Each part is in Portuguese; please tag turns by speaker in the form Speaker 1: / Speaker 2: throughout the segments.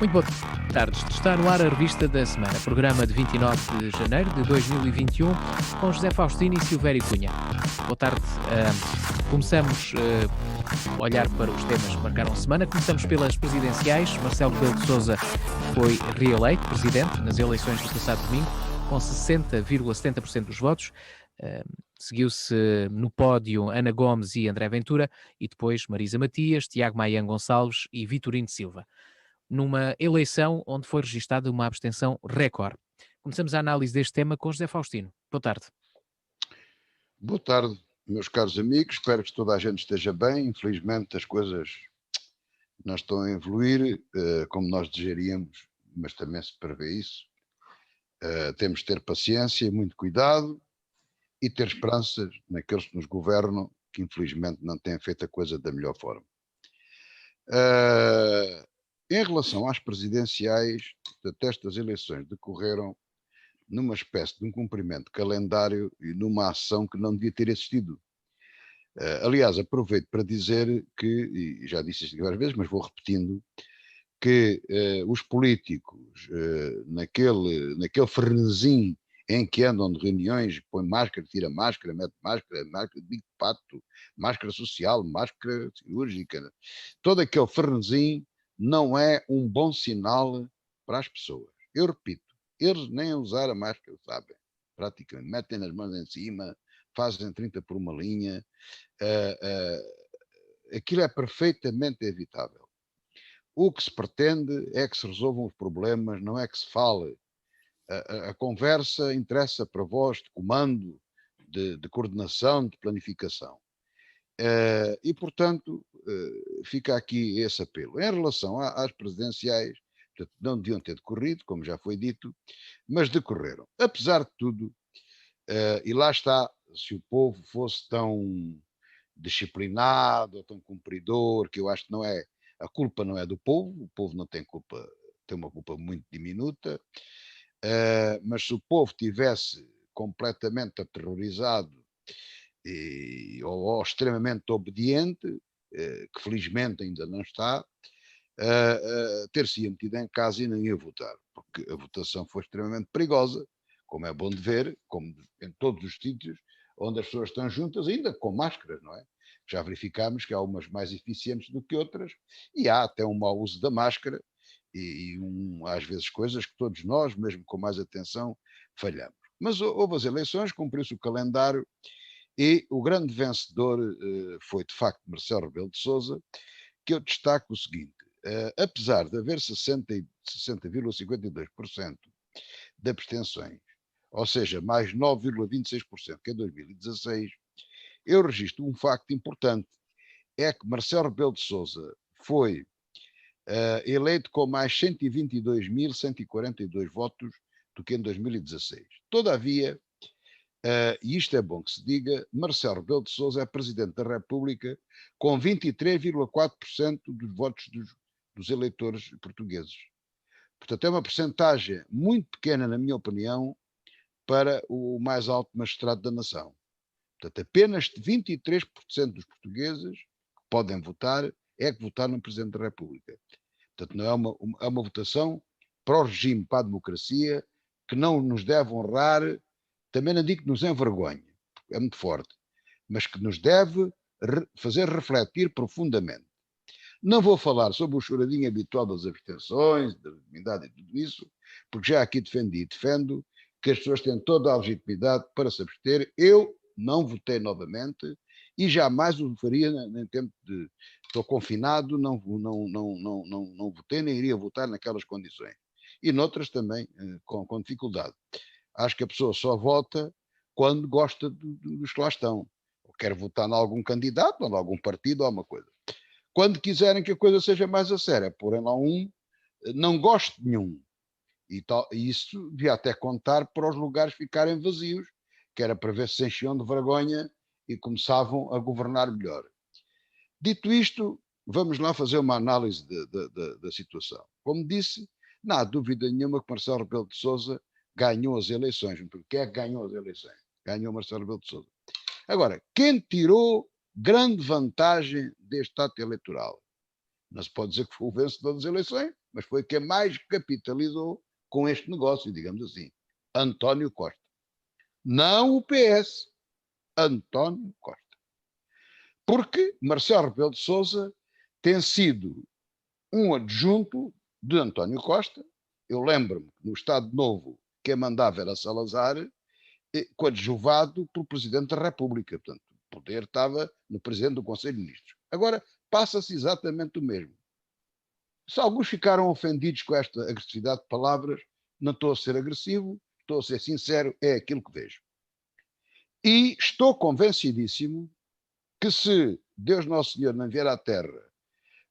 Speaker 1: Muito boa tarde. Está no ar a revista da semana, programa de 29 de janeiro de 2021, com José Faustino e Silvério Cunha. Boa tarde. Começamos a olhar para os temas que marcaram a semana. Começamos pelas presidenciais. Marcelo Rebelo de Sousa foi reeleito presidente nas eleições do passado domingo, com 60,70% dos votos. Seguiu-se no pódio Ana Gomes e André Ventura, e depois Marisa Matias, Tiago Maia Gonçalves e Vitorino Silva, numa eleição onde foi registada uma abstenção recorde. Começamos a análise deste tema com José Faustino. Boa tarde.
Speaker 2: Boa tarde, meus caros amigos. Espero que toda a gente esteja bem. Infelizmente as coisas não estão a evoluir como nós desejaríamos, mas também se prevê isso. Temos de ter paciência e muito cuidado e ter esperanças naqueles que nos governam, que infelizmente não têm feito a coisa da melhor forma. Em relação às presidenciais, estas eleições decorreram numa espécie de um cumprimento de calendário e numa ação que não devia ter existido. Aliás, aproveito para dizer que, e já disse isto várias vezes, mas vou repetindo, que os políticos, naquele frenesim em que andam de reuniões, põe máscara, tira máscara, mete máscara, de bico de pato, máscara social, máscara cirúrgica, todo aquele frenesim não é um bom sinal para as pessoas. Eu repito, eles nem usar a máscara sabem, praticamente, metem as mãos em cima, fazem 30 por uma linha, aquilo é perfeitamente evitável. O que se pretende é que se resolvam os problemas, não é que se fale. A conversa interessa para vós de comando, de coordenação, de planificação. E, portanto, fica aqui esse apelo. Em relação às presidenciais, portanto, não deviam ter decorrido, como já foi dito, mas decorreram. Apesar de tudo, e lá está, se o povo fosse tão disciplinado ou tão cumpridor, que eu acho que não é, a culpa não é do povo, o povo não tem culpa, tem uma culpa muito diminuta, mas se o povo tivesse completamente aterrorizado ou extremamente obediente, que felizmente ainda não está, ter-se metido em casa e não ia votar, porque a votação foi extremamente perigosa, como é bom de ver, como em todos os sítios onde as pessoas estão juntas, ainda com máscaras, não é? Já verificámos que há umas mais eficientes do que outras, e há até um mau uso da máscara, às vezes coisas que todos nós, mesmo com mais atenção, falhamos. Mas houve as eleições, cumpriu-se o calendário, e o grande vencedor foi, de facto, Marcelo Rebelo de Sousa, que eu destaco o seguinte: apesar de haver 60,52% de abstenções, ou seja, mais 9,26% que em 2016, eu registro um facto importante, é que Marcelo Rebelo de Sousa foi eleito com mais 122.142 votos do que em 2016. Todavia, e isto é bom que se diga, Marcelo Rebelo de Sousa é Presidente da República com 23,4% dos votos dos eleitores portugueses. Portanto, é uma percentagem muito pequena, na minha opinião, para o mais alto magistrado da nação. Portanto, apenas 23% dos portugueses que podem votar é que votaram no Presidente da República. Portanto, não é uma votação para o regime, para a democracia, que não nos deve honrar, também não digo que nos envergonhe, é muito forte, mas que nos deve fazer refletir profundamente. Não vou falar sobre o choradinho habitual das abstenções, da legitimidade e tudo isso, porque já aqui defendi e defendo que as pessoas têm toda a legitimidade para se abster. Eu não votei novamente e jamais o faria em tempo de estou confinado, não votei, nem iria votar naquelas condições. E noutras também, com dificuldade. Acho que a pessoa só vota quando gosta dos que lá estão. Ou quer votar em algum candidato, ou em algum partido, ou alguma coisa. Quando quiserem que a coisa seja mais a sério, porém lá não gosto de nenhum. E isso devia até contar para os lugares ficarem vazios, que era para ver se enchiam de vergonha e começavam a governar melhor. Dito isto, vamos lá fazer uma análise da situação. Como disse, não há dúvida nenhuma que Marcelo Rebelo de Sousa ganhou as eleições. Quem é que ganhou as eleições? Ganhou Marcelo Rebelo de Sousa. Agora, quem tirou grande vantagem deste ato eleitoral? Não se pode dizer que foi o vencedor das eleições, mas foi quem mais capitalizou com este negócio, digamos assim. António Costa. Não o PS. António Costa. Porque Marcelo Rebelo de Sousa tem sido um adjunto de António Costa. Eu lembro-me que no Estado Novo quem mandava era Salazar, coadjuvado pelo Presidente da República. Portanto, o poder estava no Presidente do Conselho de Ministros. Agora, passa-se exatamente o mesmo. Se alguns ficaram ofendidos com esta agressividade de palavras, não estou a ser agressivo, estou a ser sincero, é aquilo que vejo. E estou convencidíssimo que se Deus Nosso Senhor não vier à Terra,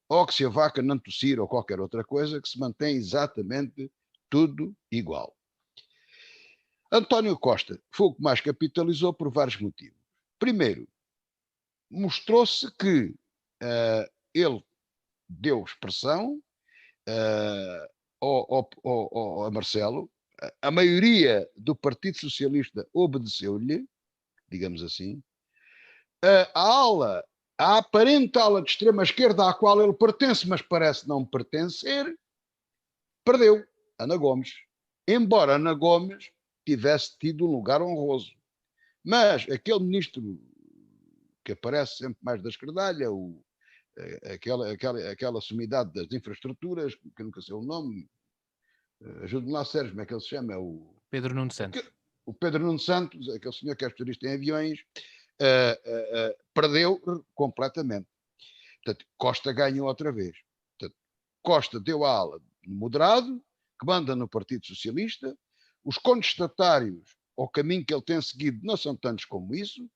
Speaker 2: ou que se a vaca não tossir ou qualquer outra coisa, que se mantém exatamente tudo igual. António Costa foi o que mais capitalizou por vários motivos. Primeiro, mostrou-se que ele deu expressão a Marcelo, a maioria do Partido Socialista obedeceu-lhe, digamos assim, a aparente ala de extrema-esquerda à qual ele pertence, mas parece não pertencer, perdeu Ana Gomes. Embora Ana Gomes tivesse tido um lugar honroso. Mas aquele ministro que aparece sempre mais da esquerdalha, aquela sumidade das infraestruturas, que eu nunca sei o nome, ajude-me lá, Sérgio, como é que ele se chama?
Speaker 1: Pedro Nuno Santos.
Speaker 2: O Pedro Nuno Santos, aquele senhor que é especialista em aviões, perdeu completamente. Portanto, Costa ganhou outra vez. Portanto, Costa deu a ala moderado, que manda no Partido Socialista. Os contestatários ao caminho que ele tem seguido não são tantos como isso,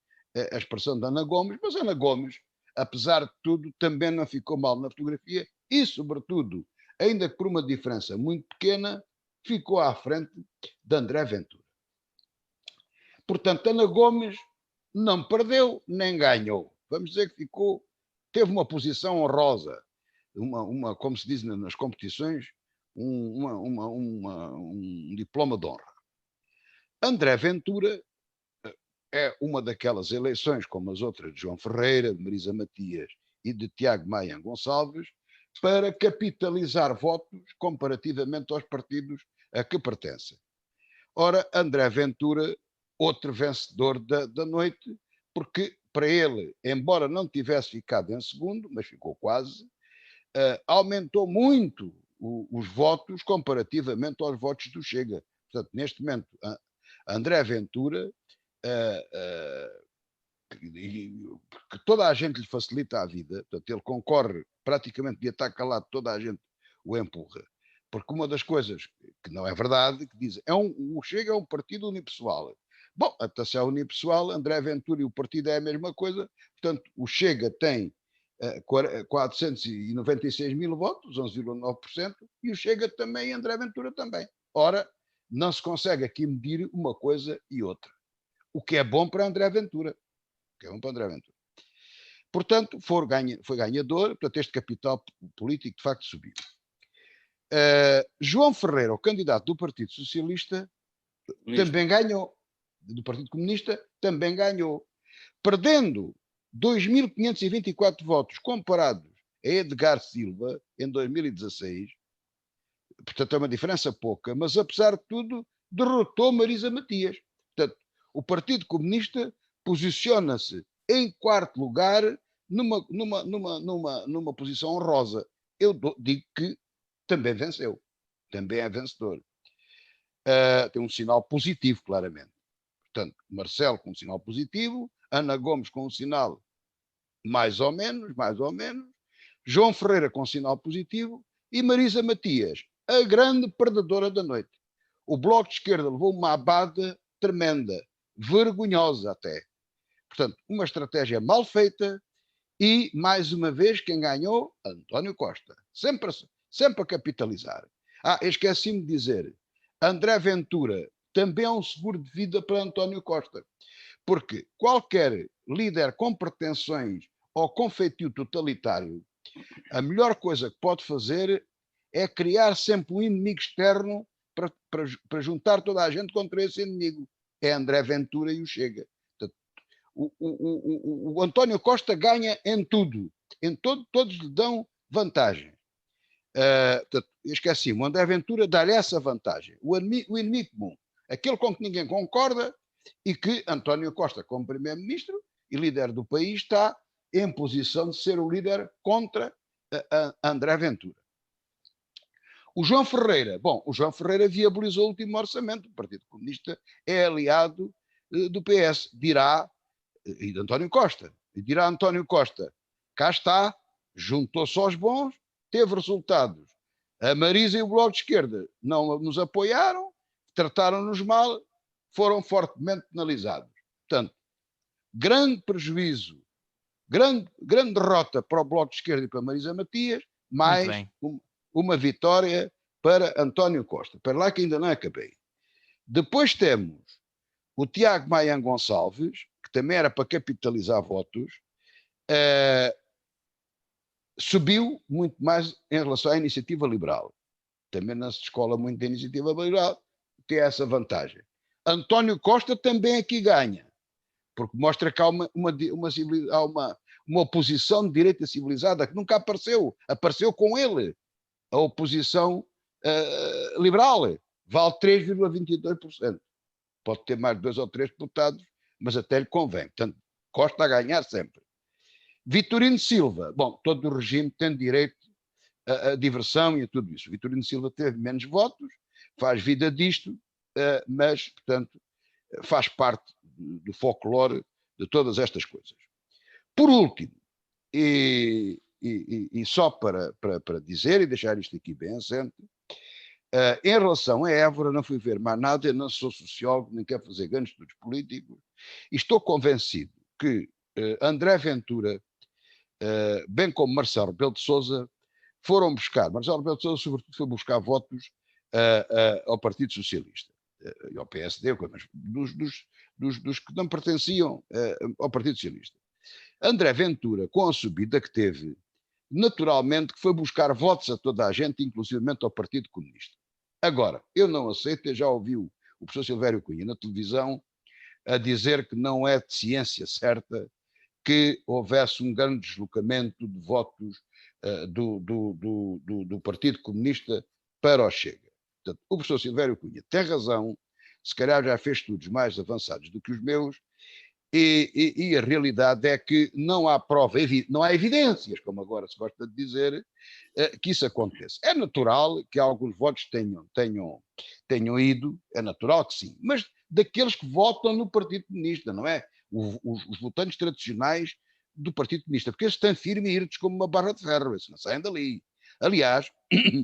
Speaker 2: a expressão da Ana Gomes, mas Ana Gomes, apesar de tudo, também não ficou mal na fotografia e, sobretudo, ainda que por uma diferença muito pequena, ficou à frente de André Ventura. Portanto, Ana Gomes não perdeu nem ganhou. Vamos dizer que teve uma posição honrosa, como se diz nas competições, um diploma de honra. André Ventura é uma daquelas eleições, como as outras de João Ferreira, de Marisa Matias e de Tiago Maia Gonçalves, para capitalizar votos comparativamente aos partidos a que pertencem. Ora, André Ventura, outro vencedor da noite, porque para ele, embora não tivesse ficado em segundo, mas ficou quase, aumentou muito os votos comparativamente aos votos do Chega. Portanto, neste momento, André Ventura, que toda a gente lhe facilita a vida, portanto, ele concorre praticamente de estar calado, toda a gente o empurra. Porque uma das coisas que não é verdade, que diz, o Chega é um partido unipessoal. Bom, até se é unipessoal, André Ventura e o partido é a mesma coisa, portanto, o Chega tem 496 mil votos, 11,9%, e o Chega também, e André Ventura também. Ora, não se consegue aqui medir uma coisa e outra. O que é bom para André Ventura. Portanto, foi ganhador, portanto, este capital político de facto subiu. João Ferreira, o candidato do Partido Socialista, também ganhou. Do Partido Comunista, também ganhou. Perdendo 2.524 votos comparados a Edgar Silva em 2016, portanto é uma diferença pouca, mas apesar de tudo derrotou Marisa Matias. Portanto, o Partido Comunista posiciona-se em quarto lugar numa posição honrosa. Eu digo que também venceu, também é vencedor. Tem um sinal positivo, claramente. Portanto, Marcelo com um sinal positivo, Ana Gomes com um sinal mais ou menos, João Ferreira com um sinal positivo e Marisa Matias, a grande perdedora da noite. O Bloco de Esquerda levou uma abada tremenda, vergonhosa até. Portanto, uma estratégia mal feita e, mais uma vez, quem ganhou? António Costa. Sempre a capitalizar. Esqueci-me de dizer, André Ventura também é um seguro de vida para António Costa. Porque qualquer líder com pretensões ou com feitio totalitário, a melhor coisa que pode fazer é criar sempre um inimigo externo para juntar toda a gente contra esse inimigo. É André Ventura e o Chega. Portanto, o António Costa ganha em tudo. Todos lhe dão Vantagem. Portanto, esqueci-me, o André Ventura dá-lhe essa vantagem. O inimigo comum, aquele com que ninguém concorda e que António Costa, como primeiro-ministro e líder do país, está em posição de ser o líder contra André Ventura. O João Ferreira, o João Ferreira viabilizou o último orçamento, o Partido Comunista é aliado do PS, dirá, e de António Costa, e dirá António Costa, cá está, juntou-se aos bons, teve resultados. A Marisa e o Bloco de Esquerda não nos apoiaram, trataram-nos mal, foram fortemente penalizados. Portanto, grande prejuízo, grande derrota para o Bloco de Esquerda e para a Marisa Matias, mais uma vitória para António Costa. Para lá que ainda não acabei. Depois temos o Tiago Maia Gonçalves, que também era para capitalizar votos, subiu muito mais em relação à iniciativa liberal. Também não se descola muito da iniciativa liberal, tem essa vantagem. António Costa também aqui ganha, porque mostra que há uma oposição de direita civilizada que nunca apareceu com ele, a oposição liberal, vale 3,22%. Pode ter mais de 2 ou 3 deputados, mas até lhe convém. Portanto, Costa a ganhar sempre. Vitorino Silva, todo o regime tem direito a diversão e a tudo isso. Vitorino Silva teve menos votos, faz vida disto, mas, portanto, faz parte do folclore de todas estas coisas. Por último, e só para dizer e deixar isto aqui bem assente, em relação a Évora, não fui ver mais nada, eu não sou sociólogo, nem quero fazer grandes estudos políticos, e estou convencido que André Ventura, bem como Marcelo Rebelo de Sousa, foram buscar, Marcelo Rebelo de Sousa sobretudo foi buscar votos ao Partido Socialista e ao PSD, mas dos que não pertenciam ao Partido Socialista. André Ventura, com a subida que teve, naturalmente que foi buscar votos a toda a gente, inclusivamente ao Partido Comunista. Agora, eu não aceito, eu já ouvi o professor Silvério Cunha na televisão a dizer que não é de ciência certa que houvesse um grande deslocamento de votos do Partido Comunista para o Chega. Portanto, o professor Silvério Cunha tem razão, se calhar já fez estudos mais avançados do que os meus, e a realidade é que não há prova, não há evidências, como agora se gosta de dizer, que isso aconteça. É natural que alguns votos tenham ido, é natural que sim, mas daqueles que votam no Partido Comunista, não é? Os votantes tradicionais do Partido Comunista, porque eles estão firmes e irtos como uma barra de ferro, eles não saem dali. Aliás,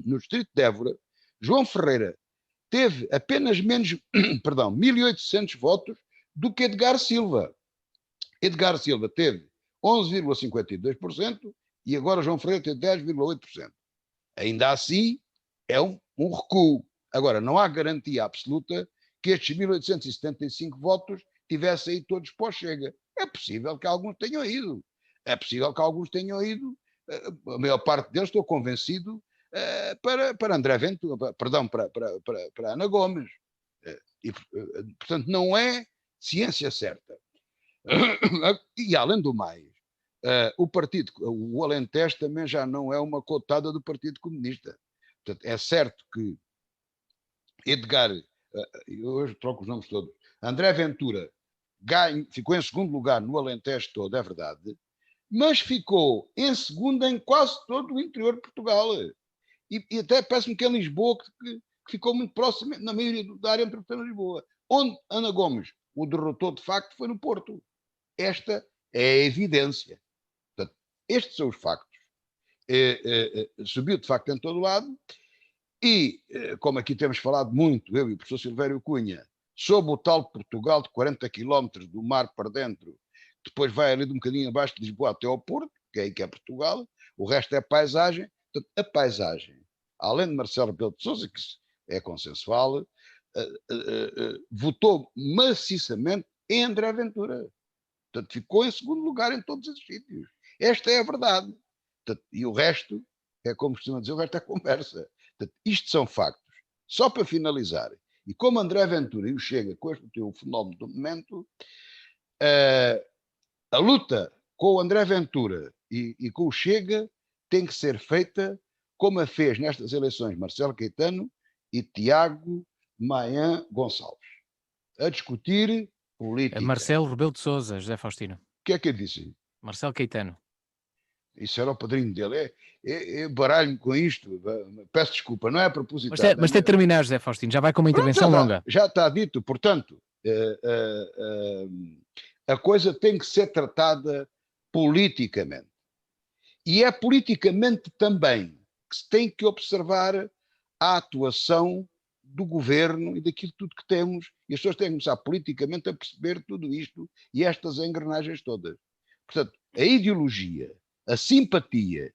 Speaker 2: no distrito de Évora, João Ferreira teve apenas menos, 1.800 votos do que Edgar Silva. Edgar Silva teve 11,52% e agora João Ferreira tem 10,8%. Ainda assim, é um recuo. Agora, não há garantia absoluta que estes 1.875 votos tivessem ido todos para o Chega. É possível que alguns tenham ido. A maior parte deles, estou convencido, para André Ventura, para Ana Gomes. Portanto, não é ciência certa. E, além do mais, o Alentejo também já não é uma cotada do Partido Comunista. Portanto, é certo que Edgar, eu hoje troco os nomes todos, André Ventura ficou em segundo lugar no Alentejo todo, é verdade, mas ficou em segundo em quase todo o interior de Portugal. E até parece-me que é Lisboa que ficou muito próximo, na maioria da área metropolitana de Lisboa. Onde Ana Gomes o derrotou de facto foi no Porto. Esta é a evidência. Portanto, estes são os factos. Subiu de facto em todo lado e, como aqui temos falado muito, eu e o professor Silvério Cunha, sobre o tal Portugal de 40 quilómetros do mar para dentro, depois vai ali de um bocadinho abaixo de Lisboa até ao Porto, que é aí que é Portugal, o resto é paisagem. Portanto, a paisagem, além de Marcelo Rebelo de Sousa, que é consensual, votou maciçamente em André Ventura. Portanto, ficou em segundo lugar em todos os sítios. Esta é a verdade. Portanto, e o resto, é como costuma dizer, o resto é conversa. Portanto, isto são factos. Só para finalizar, e como André Ventura e o Chega constituiu o fenómeno do momento, a luta com o André Ventura e com o Chega tem que ser feita como a fez nestas eleições Marcelo Caetano e Tiago Maia Gonçalves, a discutir política.
Speaker 1: Marcelo Rebelo de Sousa, José Faustino.
Speaker 2: O que é que eu disse?
Speaker 1: Marcelo Caetano.
Speaker 2: Isso era o padrinho dele. Baralho-me com isto. Peço desculpa, não é
Speaker 1: Mas
Speaker 2: propositado.
Speaker 1: tem de terminar, José Faustino. Já vai com uma intervenção longa.
Speaker 2: Já está dito. Portanto, a coisa tem que ser tratada politicamente. E é politicamente também que se tem que observar a atuação do governo e daquilo tudo que temos. E as pessoas têm que começar politicamente a perceber tudo isto e estas engrenagens todas. Portanto, a ideologia, a simpatia,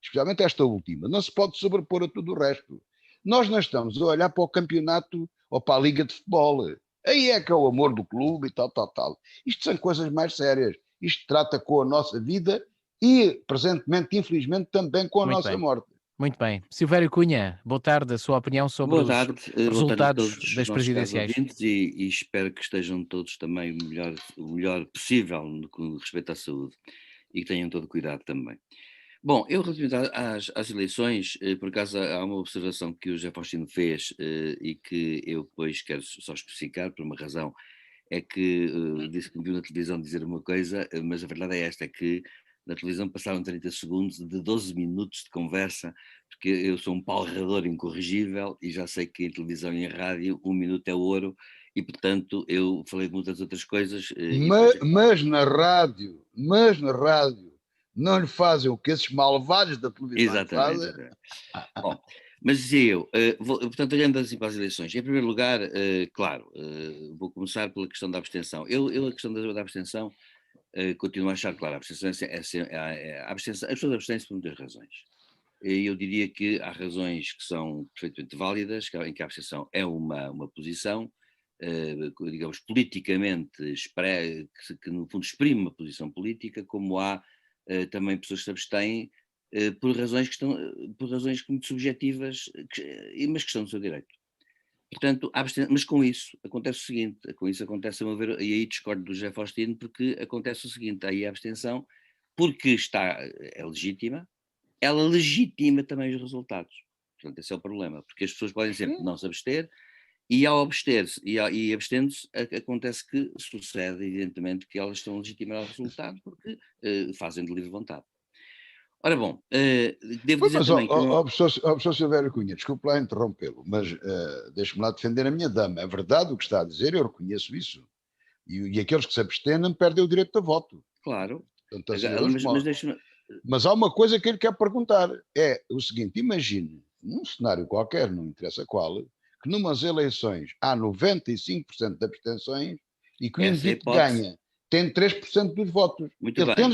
Speaker 2: especialmente esta última, não se pode sobrepor a tudo o resto. Nós não estamos a olhar para o campeonato ou para a liga de futebol. Aí é que é o amor do clube e tal. Isto são coisas mais sérias. Isto trata com a nossa vida e, presentemente, infelizmente, também com a nossa morte.
Speaker 1: Muito bem. Silvério Cunha, boa tarde. A sua opinião sobre os resultados das presidenciais.
Speaker 3: E espero que estejam todos também o melhor possível no que respeita à saúde e que tenham todo cuidado também. Bom, eu relativamente às eleições, por acaso há uma observação que o José Faustino fez e que eu depois quero só especificar por uma razão, é que disse que me viu na televisão dizer uma coisa, mas a verdade é esta, é que na televisão passaram 30 segundos de 12 minutos de conversa, porque eu sou um palrador incorrigível e já sei que em televisão e em rádio 1 minuto é ouro e, portanto, eu falei de muitas outras coisas.
Speaker 2: Mas na rádio não lhe fazem o que esses malvados da televisão fazem.
Speaker 3: Bom, mas dizia eu, portanto, olhando assim para as eleições, em primeiro lugar, claro, vou começar pela questão da abstenção. Eu a questão da abstenção, continuo a achar, claro, a abstenção, as pessoas abstêm-se por muitas razões. E eu diria que há razões que são perfeitamente válidas, em que a abstenção é uma posição, digamos, politicamente, que no fundo exprime uma posição política, como há também pessoas que se abstêm por razões muito subjetivas, mas que estão no seu direito. Portanto, mas com isso acontece o seguinte, acontece a meu ver, e aí discordo do José Faustino, porque acontece o seguinte, aí a abstenção, porque é legítima, ela legitima também os resultados. Portanto, esse é o problema, porque as pessoas podem sempre não se abster, e ao abster-se e abstendo-se, acontece que sucede, evidentemente, que elas estão legitimadas ao resultado, porque fazem de livre vontade. Ora bom, devo dizer também que...
Speaker 2: professor Silvério Cunha, desculpe lá interrompê-lo, mas deixe-me lá defender a minha dama. É verdade o que está a dizer, eu reconheço isso. E aqueles que se abstenem perdem o direito de voto.
Speaker 3: Claro.
Speaker 2: Portanto, assim, mas há uma coisa que ele quer perguntar, é o seguinte, imagine, num cenário qualquer, não interessa qual, que numas eleições há 95% de abstenções e que o indivíduo ganha, tem 3% dos votos.
Speaker 3: Muito
Speaker 2: ele
Speaker 3: bem.
Speaker 2: tem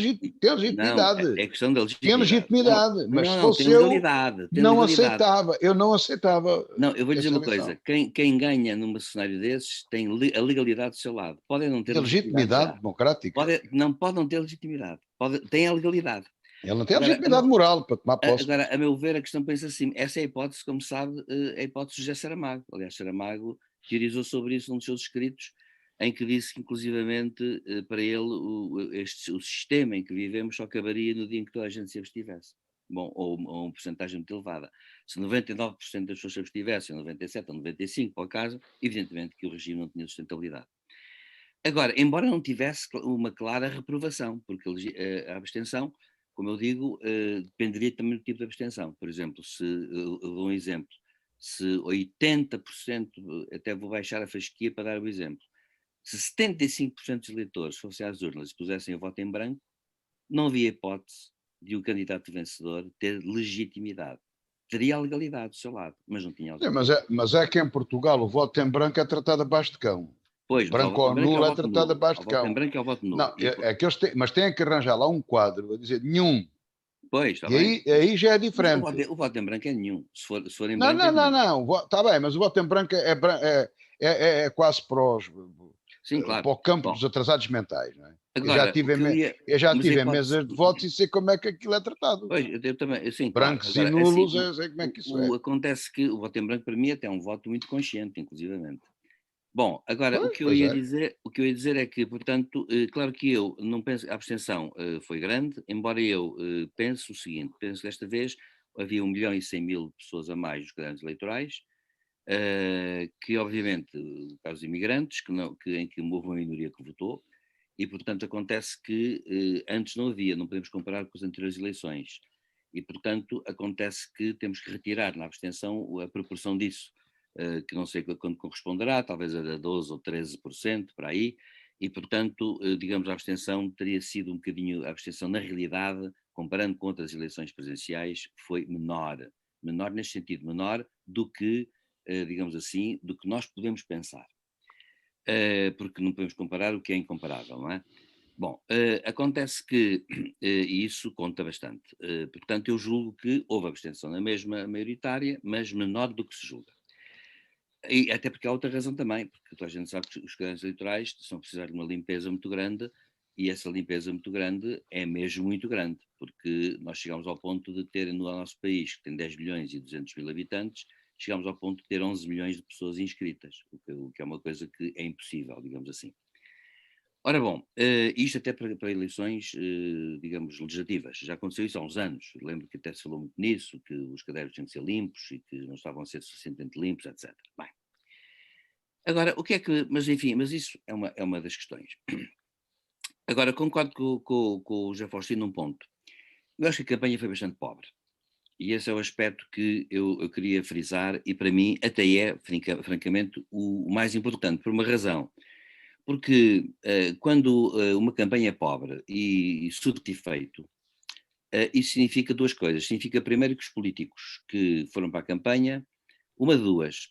Speaker 2: legitimidade.
Speaker 3: Não, é questão da legitimidade.
Speaker 2: Tem legitimidade, mas se fosse não aceitava. Eu não aceitava.
Speaker 3: Não, eu vou dizer uma coisa. Quem ganha num cenário desses tem a legalidade do seu lado. Podem não ter
Speaker 2: legitimidade democrática.
Speaker 3: Não pode não ter legitimidade. Tem a legalidade.
Speaker 2: Ele não tem a legitimidade moral para tomar posse.
Speaker 3: Agora, a meu ver, a questão pensa assim, essa é a hipótese, como sabe, a hipótese de José Saramago. Aliás, Saramago teorizou sobre isso num dos seus escritos, em que disse que, inclusivamente, para ele, o sistema em que vivemos só acabaria no dia em que toda a gente se abstivesse. Bom, ou uma porcentagem muito elevada. Se 99% das pessoas se abstivessem, 97% ou 95% para o caso, evidentemente que o regime não tinha sustentabilidade. Agora, embora não tivesse uma clara reprovação, porque a abstenção, como eu digo, dependeria também do tipo de abstenção. Por exemplo, eu dou um exemplo, se 80%, até vou baixar a fasquia para dar o exemplo, se 75% dos eleitores fossem às urnas e pusessem o voto em branco, não havia hipótese de o candidato vencedor ter legitimidade. Teria a legalidade do seu lado, mas não tinha legalidade.
Speaker 2: Mas é que em Portugal o voto em branco é tratado abaixo de cão.
Speaker 3: Pois,
Speaker 2: branco ou nulo é tratado abaixo de cão.
Speaker 3: O voto em branco é o voto nulo.
Speaker 2: Não, mas têm que arranjar lá um quadro a dizer nenhum.
Speaker 3: Pois, está
Speaker 2: bem. Aí já é diferente.
Speaker 3: O voto em branco é nenhum. Se for em
Speaker 2: branco.
Speaker 3: Não.
Speaker 2: Está bem, mas o voto em branco é quase para os.
Speaker 3: Sim, claro.
Speaker 2: Para o campo dos atrasados mentais, não é?
Speaker 3: Agora,
Speaker 2: eu já tive em mesas de votos e sei como é que aquilo é tratado.
Speaker 3: Pois, eu também, sim,
Speaker 2: brancos
Speaker 3: claro.
Speaker 2: Agora, e nulos, assim, eu sei como é que isso é.
Speaker 3: Acontece que o voto em branco para mim até é um voto muito consciente, inclusivamente. Bom, agora
Speaker 2: Pois, pois é.
Speaker 3: o que eu ia dizer é que, portanto, claro que eu não penso, a abstenção foi grande, embora eu pense o seguinte, penso que desta vez havia 1.100.000 pessoas a mais nos cadernos eleitorais, que obviamente, o caso de imigrantes, em que houve uma minoria que votou, e portanto acontece que antes não havia, não podemos comparar com as anteriores eleições, e portanto acontece que temos que retirar na abstenção a proporção disso, que não sei quando corresponderá, talvez era 12 ou 13% para aí, e portanto, digamos, a abstenção teria sido um bocadinho, a abstenção na realidade, comparando com outras eleições presidenciais, foi menor neste sentido, menor do que, digamos assim, do que nós podemos pensar. Porque não podemos comparar o que é incomparável, não é? Bom, acontece que e isso conta bastante. Portanto, eu julgo que houve abstenção na mesma maioritária, mas menor do que se julga. E até porque há outra razão também, porque toda a gente sabe que os cadernos eleitorais são precisar de uma limpeza muito grande, e essa limpeza muito grande é mesmo muito grande, porque nós chegamos ao ponto de ter no nosso país, que tem 10 milhões e 200 mil habitantes, chegamos ao ponto de ter 11 milhões de pessoas inscritas, o que é uma coisa que é impossível, digamos assim. Ora bom, isto até para eleições, digamos, legislativas. Já aconteceu isso há uns anos. Lembro que até se falou muito nisso, que os cadernos tinham que ser limpos e que não estavam a ser suficientemente limpos, etc. Bem, agora, o que é que. Mas enfim, mas isso é uma das questões. Agora, concordo com o José Faustino num ponto. Eu acho que a campanha foi bastante pobre. E esse é o aspecto que eu queria frisar, e para mim até é, francamente, o mais importante, por uma razão. Porque quando uma campanha é pobre e surte efeito, isso significa duas coisas. Significa primeiro que os políticos que foram para a campanha, uma de duas,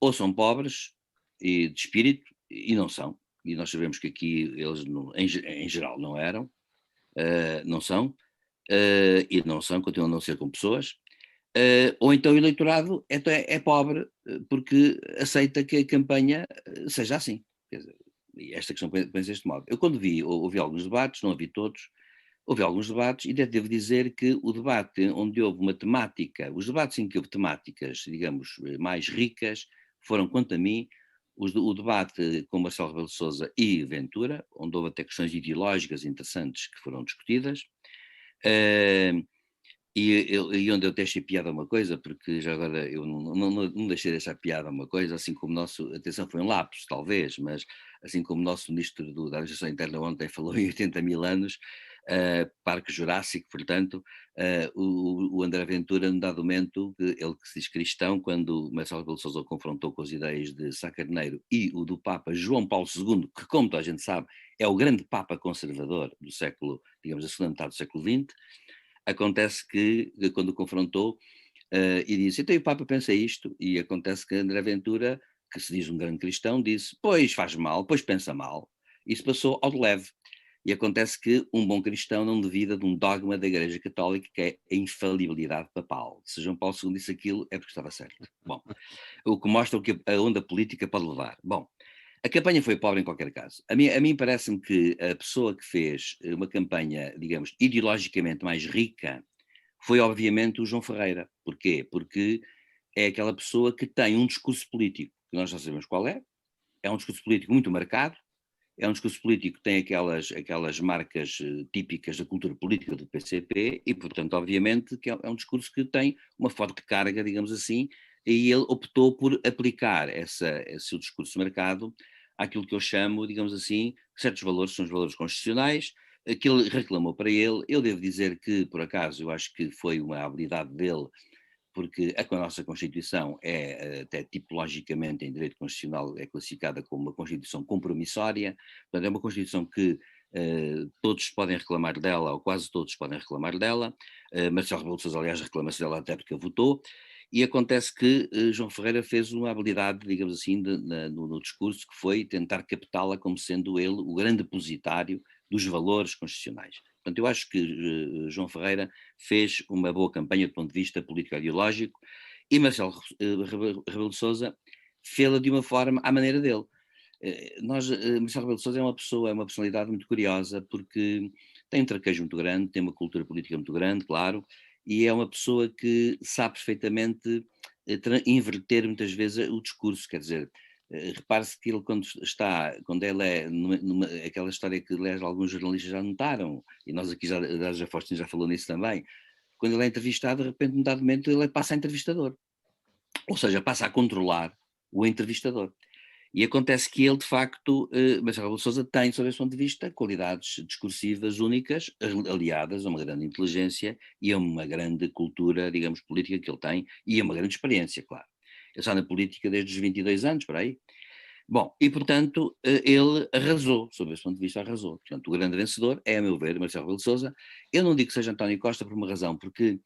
Speaker 3: ou são pobres e de espírito, e não são, e nós sabemos que aqui eles em geral não eram, não são, e não são, continuam a não ser como pessoas, ou então o eleitorado é pobre porque aceita que a campanha seja assim. Quer dizer, e esta questão pensa deste modo. Eu quando ouvi alguns debates, não ouvi todos, houve alguns debates e devo dizer que o debate onde houve uma temática, os debates em que houve temáticas, digamos, mais ricas, foram, quanto a mim, o debate com Marcelo Rebelo de Sousa e Ventura, onde houve até questões ideológicas interessantes que foram discutidas, eh, e onde eu até achei piada a uma coisa, porque já agora eu não deixei de achar piada a uma coisa, assim como o nosso, atenção, foi um lapso talvez, mas assim como o nosso ministro da Administração Interna ontem falou em 80 mil anos, Parque Jurássico, portanto, o André Ventura, num dado momento, ele que se diz cristão, quando Marcelo Rebelo de Sousa o confrontou com as ideias de Sá Carneiro e o do Papa João Paulo II, que como toda a gente sabe, é o grande Papa conservador do século, digamos, da segunda metade do século XX, acontece que, quando o confrontou, e disse, então o Papa pensa isto, e acontece que André Ventura, que se diz um grande cristão, disse, pois faz mal, pois pensa mal. Isso passou ao de leve. E acontece que um bom cristão não duvida de um dogma da Igreja Católica, que é a infalibilidade papal. Se João Paulo II disse aquilo, é porque estava certo. Bom, o que mostra o que a onda política pode levar. Bom, a campanha foi pobre em qualquer caso. A mim parece-me que a pessoa que fez uma campanha, digamos, ideologicamente mais rica foi obviamente o João Ferreira. Porquê? Porque é aquela pessoa que tem um discurso político, que nós já sabemos qual é um discurso político muito marcado, é um discurso político que tem aquelas marcas típicas da cultura política do PCP e, portanto, obviamente que é um discurso que tem uma forte carga, digamos assim, e ele optou por aplicar esse seu discurso marcado àquilo que eu chamo, digamos assim, certos valores, são os valores constitucionais, que ele reclamou para ele. Eu devo dizer que, por acaso, eu acho que foi uma habilidade dele porque a nossa Constituição é, até tipologicamente em direito constitucional, é classificada como uma Constituição compromissória, portanto é uma Constituição que todos podem reclamar dela, ou quase todos podem reclamar dela, Marcelo Rebelo de Sousa, aliás, reclama-se dela até porque a votou, e acontece que João Ferreira fez uma habilidade, digamos assim, no discurso, que foi tentar captá-la como sendo ele o grande depositário dos valores constitucionais. Portanto, eu acho que João Ferreira fez uma boa campanha do ponto de vista político-ideológico e Marcelo Rebelo de Sousa fê-la de uma forma à maneira dele. Marcelo Rebelo de Sousa é uma personalidade muito curiosa porque tem um traquejo muito grande, tem uma cultura política muito grande, claro, e é uma pessoa que sabe perfeitamente inverter muitas vezes o discurso, quer dizer, repare-se que ele quando ele é aquela história que aliás alguns jornalistas já notaram, e nós aqui já Faustino já falou nisso também, quando ele é entrevistado, de repente, num dado momento, ele passa a entrevistador. Ou seja, passa a controlar o entrevistador. E acontece que ele, de facto, Marcelo Rebelo de Sousa tem, sob esse ponto de vista, qualidades discursivas únicas, aliadas a uma grande inteligência e a uma grande cultura, digamos, política que ele tem, e a uma grande experiência, claro. Ele está na política desde os 22 anos, por aí. Bom, e portanto, ele arrasou, sob esse ponto de vista arrasou. Portanto, o grande vencedor é, a meu ver, Marcelo Rebelo de Sousa. Eu não digo que seja António Costa por uma razão, porque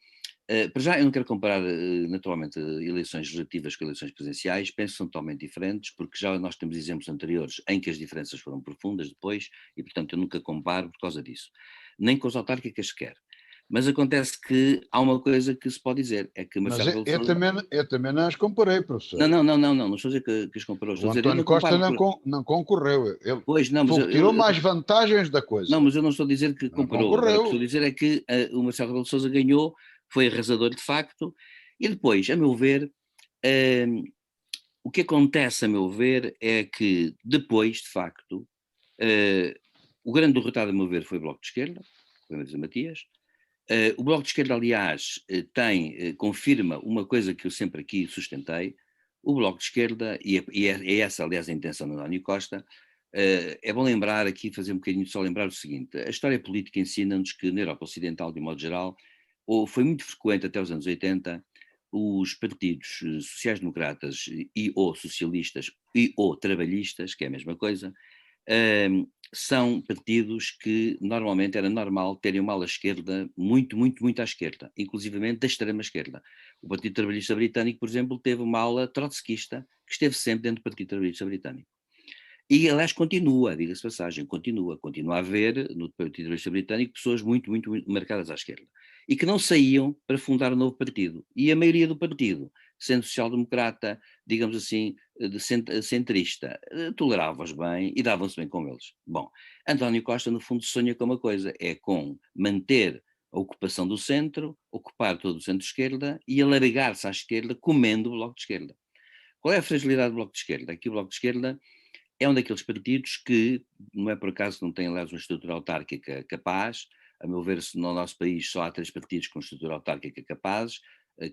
Speaker 3: para já, eu não quero comparar naturalmente eleições legislativas com eleições presidenciais, penso que são totalmente diferentes, porque já nós temos exemplos anteriores em que as diferenças foram profundas depois, e portanto eu nunca comparo por causa disso. Nem com as autárquicas sequer. Mas acontece que há uma coisa que se pode dizer, é que
Speaker 2: Mas
Speaker 3: Marcelo Rebelo de Sousa...
Speaker 2: eu também não as comparei, professor.
Speaker 3: Não estou a dizer que as comparou, estou
Speaker 2: O
Speaker 3: a dizer, eu
Speaker 2: António
Speaker 3: não
Speaker 2: Costa
Speaker 3: comparo...
Speaker 2: não concorreu. Ele
Speaker 3: Pois, não, mas
Speaker 2: tirou mais vantagens da coisa.
Speaker 3: não, mas eu não estou a dizer que
Speaker 2: Não
Speaker 3: comparou. Agora, o que estou
Speaker 2: concorreu.
Speaker 3: a dizer é que o Marcelo Rebelo de Sousa ganhou, foi arrasador de facto, e depois, a meu ver, o que acontece, a meu ver, é que depois, de facto, o grande derrotado, a meu ver, foi o Bloco de Esquerda, foi Marisa Matias. O Bloco de Esquerda, aliás, confirma uma coisa que eu sempre aqui sustentei. O Bloco de Esquerda, é essa, aliás, a intenção do António Costa, é bom lembrar aqui, fazer um bocadinho, só lembrar o seguinte: a história política ensina-nos que na Europa Ocidental, de um modo geral, foi muito frequente até os anos 80, os partidos sociais-democratas e ou socialistas e ou trabalhistas, que é a mesma coisa, são partidos que normalmente era normal terem uma ala esquerda muito, muito, muito à esquerda, inclusivamente da extrema esquerda. O Partido Trabalhista Britânico, por exemplo, teve uma ala trotskista que esteve sempre dentro do Partido Trabalhista Britânico. E, aliás, continua, diga-se passagem, continua a haver no Partido Trabalhista Britânico pessoas muito, muito, muito marcadas à esquerda. E que não saíam para fundar um novo partido. E a maioria do partido, sendo social-democrata, digamos assim, centrista, tolerava-os bem e davam-se bem com eles. Bom, António Costa, no fundo, sonha com uma coisa, é com manter a ocupação do centro, ocupar todo o centro-esquerda e alargar-se à esquerda, comendo o Bloco de Esquerda. Qual é a fragilidade do Bloco de Esquerda? Aqui o Bloco de Esquerda é um daqueles partidos que, não é por acaso, não tem, aliás, uma estrutura autárquica capaz. A meu ver, no nosso país só há 3 partidos com estrutura autárquica capazes,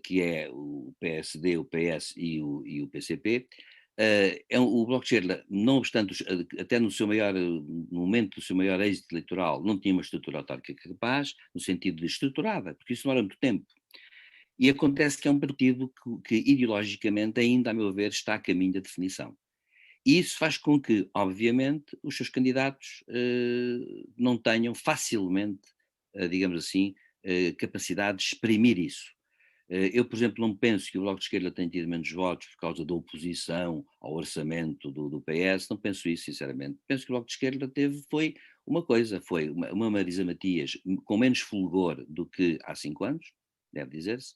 Speaker 3: que é o PSD, o PS e o PCP. O Bloco de Esquerda, não obstante, até no momento do seu maior êxito eleitoral, não tinha uma estrutura autárquica capaz, no sentido de estruturada, porque isso demora muito tempo. E acontece que é um partido que ideologicamente ainda, a meu ver, está a caminho da definição. E isso faz com que, obviamente, os seus candidatos não tenham facilmente, digamos assim, capacidade de exprimir isso. Eu, por exemplo, não penso que o Bloco de Esquerda tenha tido menos votos por causa da oposição ao orçamento do PS, não penso isso, sinceramente. Penso que o Bloco de Esquerda foi uma Marisa Matias com menos fulgor do que há 5 anos, deve dizer-se,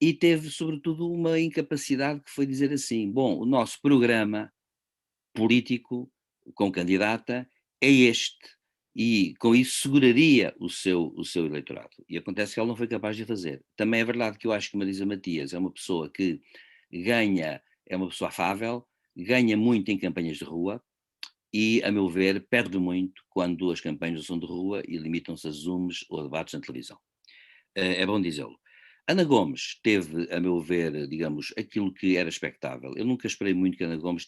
Speaker 3: e teve, sobretudo, uma incapacidade que foi dizer assim: bom, o nosso programa político com candidata é este, e com isso seguraria o seu eleitorado. E acontece que ela não foi capaz de fazer. Também é verdade que eu acho que Marisa Matias é uma pessoa que é uma pessoa afável, ganha muito em campanhas de rua e, a meu ver, perde muito quando as campanhas são de rua e limitam-se a zooms ou debates na televisão. É bom dizê-lo. Ana Gomes teve, a meu ver, digamos, aquilo que era expectável. Eu nunca esperei muito que Ana Gomes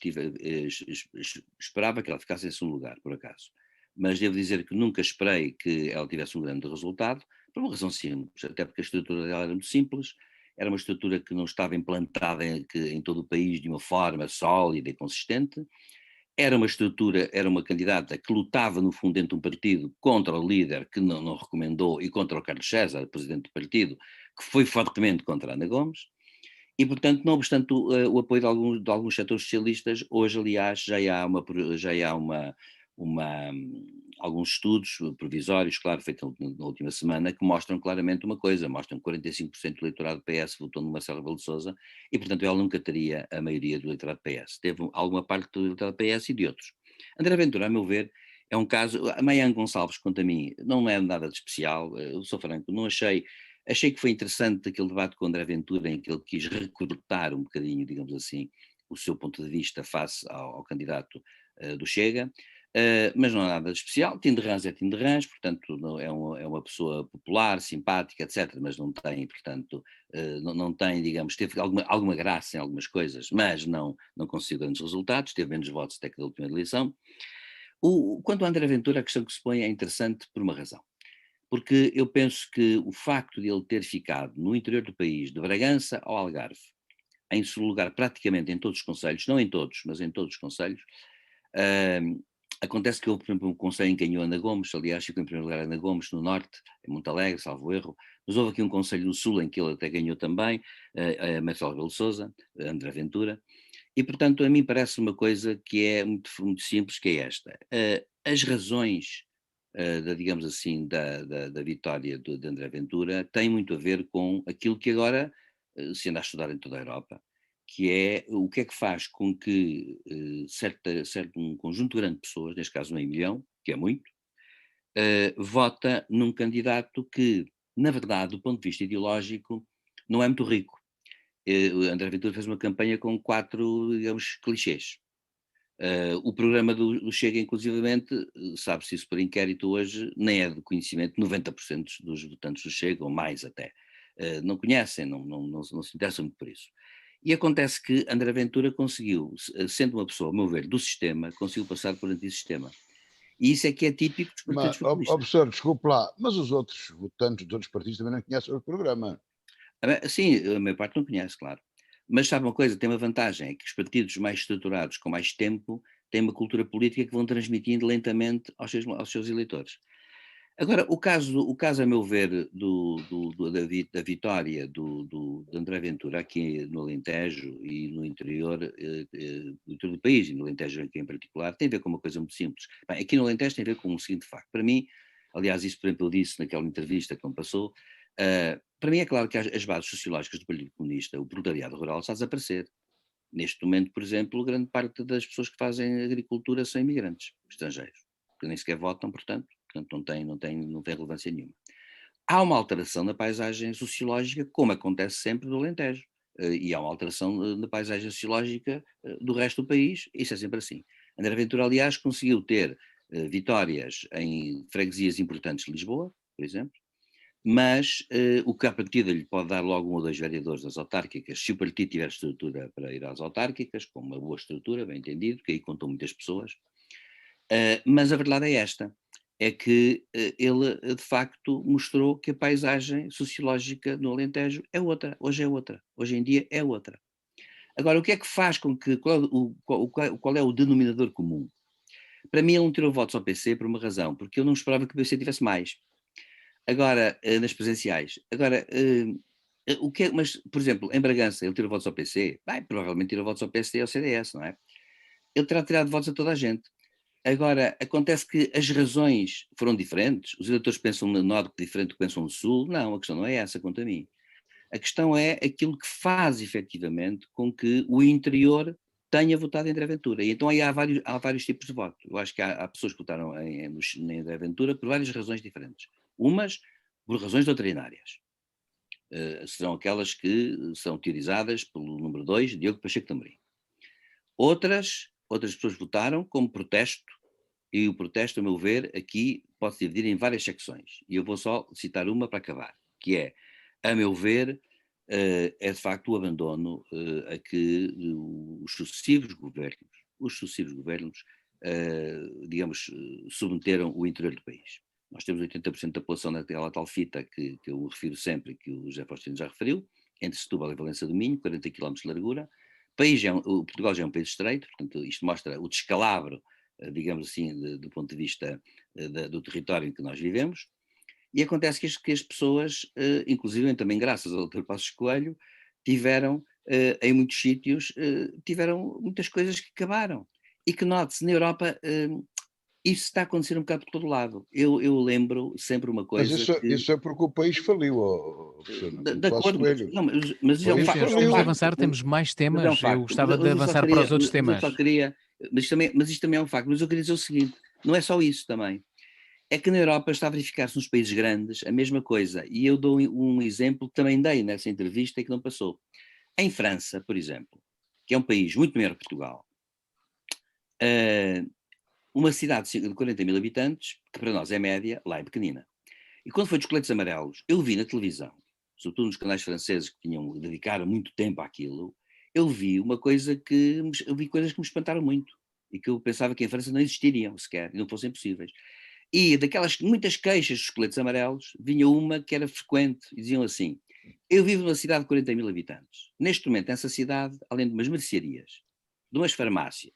Speaker 3: esperava que ela ficasse em segundo lugar, por acaso. Mas devo dizer que nunca esperei que ela tivesse um grande resultado, por uma razão simples, até porque a estrutura dela era muito simples, era uma estrutura que não estava implantada em todo o país de uma forma sólida e consistente, era uma candidata que lutava, no fundo, dentro de um partido contra o líder que não recomendou e contra o Carlos César, presidente do partido, que foi fortemente contra Ana Gomes, e, portanto, não obstante o apoio de alguns setores socialistas, hoje, aliás, já há alguns estudos provisórios, claro, feitos na última semana, que mostram claramente uma coisa, mostram que 45% do eleitorado do PS votou no Marcelo Rebelo de Sousa e, portanto, ela nunca teria a maioria do eleitorado do PS. Teve alguma parte do eleitorado do PS e de outros. André Ventura, a meu ver, é um caso... A Maiane Gonçalves, quanto a mim, não é nada de especial, eu sou franco, não achei... Achei que foi interessante aquele debate com o André Ventura em que ele quis recrutar um bocadinho, digamos assim, o seu ponto de vista face ao candidato do Chega, mas não há nada de especial. Tinderrans é Tinderrans, portanto é uma pessoa popular, simpática, etc., mas não tem, portanto, não tem, digamos, teve alguma graça em algumas coisas, mas não conseguiu grandes resultados, teve menos votos até que da última eleição. Quanto a André Ventura, a questão que se põe é interessante por uma razão. Porque eu penso que o facto de ele ter ficado no interior do país, de Bragança ao Algarve, em segundo lugar praticamente em todos os concelhos, não em todos, mas em todos os concelhos, acontece que houve, por exemplo, um concelho em que ganhou Ana Gomes, aliás, ficou em primeiro lugar Ana Gomes, no norte, em Montalegre, salvo erro, mas houve aqui um concelho no sul em que ele até ganhou também, Marcelo Rebelo de Sousa, André Ventura, e portanto a mim parece uma coisa que é muito, muito simples, que é esta. As razões digamos assim, da vitória de André Ventura tem muito a ver com aquilo que agora se anda a estudar em toda a Europa, que é o que é que faz com que certo um conjunto grande de pessoas, neste caso 500.000, que é muito, vota num candidato que, na verdade, do ponto de vista ideológico, não é muito rico. O André Ventura fez uma campanha com 4, digamos, clichês. O programa do Chega, inclusivamente, sabe-se isso por inquérito hoje, nem é de conhecimento, 90% dos votantes do Chega, ou mais até, não conhecem, não se interessam muito por isso. E acontece que André Ventura conseguiu, sendo uma pessoa, a meu ver, do sistema, conseguiu passar por antissistema. E isso é que é típico dos
Speaker 2: Mas,
Speaker 3: partidos populistas.
Speaker 2: professor, desculpe lá, mas os outros votantes dos outros partidos também não conhecem o programa.
Speaker 3: Sim, a maior parte não conhece, claro. Mas sabe uma coisa, tem uma vantagem, é que os partidos mais estruturados, com mais tempo, têm uma cultura política que vão transmitindo lentamente aos seus eleitores. Agora, o caso a meu ver, da vitória de André Ventura aqui no Alentejo e no interior, do interior do país, e no Alentejo aqui em particular, tem a ver com uma coisa muito simples. Bem, aqui no Alentejo tem a ver com o seguinte facto. Para mim, aliás, isso por exemplo eu disse naquela entrevista que não passou, para mim é claro que as bases sociológicas do Partido Comunista, o proletariado rural, está a desaparecer. Neste momento, por exemplo, grande parte das pessoas que fazem agricultura são imigrantes estrangeiros, que nem sequer votam, portanto não tem relevância nenhuma. Há uma alteração na paisagem sociológica, como acontece sempre no Alentejo, e há uma alteração na paisagem sociológica do resto do país, isso é sempre assim. André Ventura, aliás, conseguiu ter vitórias em freguesias importantes de Lisboa, por exemplo, mas o que à partida lhe pode dar logo 1 ou 2 vereadores das autárquicas, se o partido tiver estrutura para ir às autárquicas, com uma boa estrutura, bem entendido, que aí contam muitas pessoas, mas a verdade é esta, é que ele de facto mostrou que a paisagem sociológica no Alentejo é outra, hoje em dia é outra. Agora, o que é que faz com que, qual é o denominador comum? Para mim ele não tirou votos ao PC por uma razão, porque eu não esperava que o PC tivesse mais. Agora, nas presenciais. Agora, mas, por exemplo, em Bragança, ele tirou votos ao PC? Bem, provavelmente tirou votos ao PSD e ao CDS, não é? Ele terá tirado votos a toda a gente. Agora, acontece que as razões foram diferentes? Os eleitores pensam no norte diferente do que pensam no sul? Não, a questão não é essa, quanto a mim. A questão é aquilo que faz, efetivamente, com que o interior tenha votado em André Ventura. E então aí há vários tipos de voto. Eu acho que há pessoas que votaram em André Ventura por várias razões diferentes. Umas por razões doutrinárias. Serão aquelas que são teorizadas pelo número 2, Diogo Pacheco de Amorim. Outras pessoas votaram como protesto, e o protesto, a meu ver, aqui pode se dividir em várias secções. E eu vou só citar uma para acabar, que é, a meu ver, é de facto o abandono a que os sucessivos governos, digamos, submeteram o interior do país. Nós temos 80% da população naquela tal fita que eu refiro sempre, que o José Faustino já referiu, entre Setúbal e Valença do Minho, 40 km de largura. Portugal já é um país estreito, portanto isto mostra o descalabro, digamos assim, do ponto de vista do território em que nós vivemos, e acontece que as pessoas, inclusive também graças ao Dr. Passos Coelho, tiveram, em muitos sítios, tiveram muitas coisas que acabaram, e que note-se, na Europa, isso está a acontecer um bocado por todo lado. Eu lembro sempre uma
Speaker 2: Mas
Speaker 3: coisa
Speaker 2: isso é porque o país faliu, professor, não foi
Speaker 3: de
Speaker 2: Passos
Speaker 3: acordo,
Speaker 2: Coelho.
Speaker 3: mas isso é um
Speaker 2: País
Speaker 3: facto.
Speaker 1: Temos de
Speaker 2: faliu.
Speaker 1: avançar, temos mais
Speaker 3: Mas é um
Speaker 1: temas. Eu
Speaker 3: facto.
Speaker 1: gostava de avançar para os outros temas.
Speaker 3: Mas isto também é um facto. Mas eu queria dizer o seguinte: não é só isso também. É que na Europa está a verificar-se nos países grandes a mesma coisa. E eu dou um exemplo que também dei nessa entrevista e que não passou. Em França, por exemplo, que é um país muito maior que Portugal, uma cidade de 40 mil habitantes, que para nós é média, lá é pequenina. E quando foi dos coletes amarelos, eu vi na televisão, sobretudo nos canais franceses que dedicaram muito tempo àquilo, eu vi eu vi coisas que me espantaram muito e que eu pensava que em França não existiriam sequer, e não fossem possíveis. E daquelas muitas queixas dos coletes amarelos, vinha uma que era frequente, e diziam assim: eu vivo numa cidade de 40 mil habitantes. Neste momento, nessa cidade, além de umas mercearias, de umas farmácias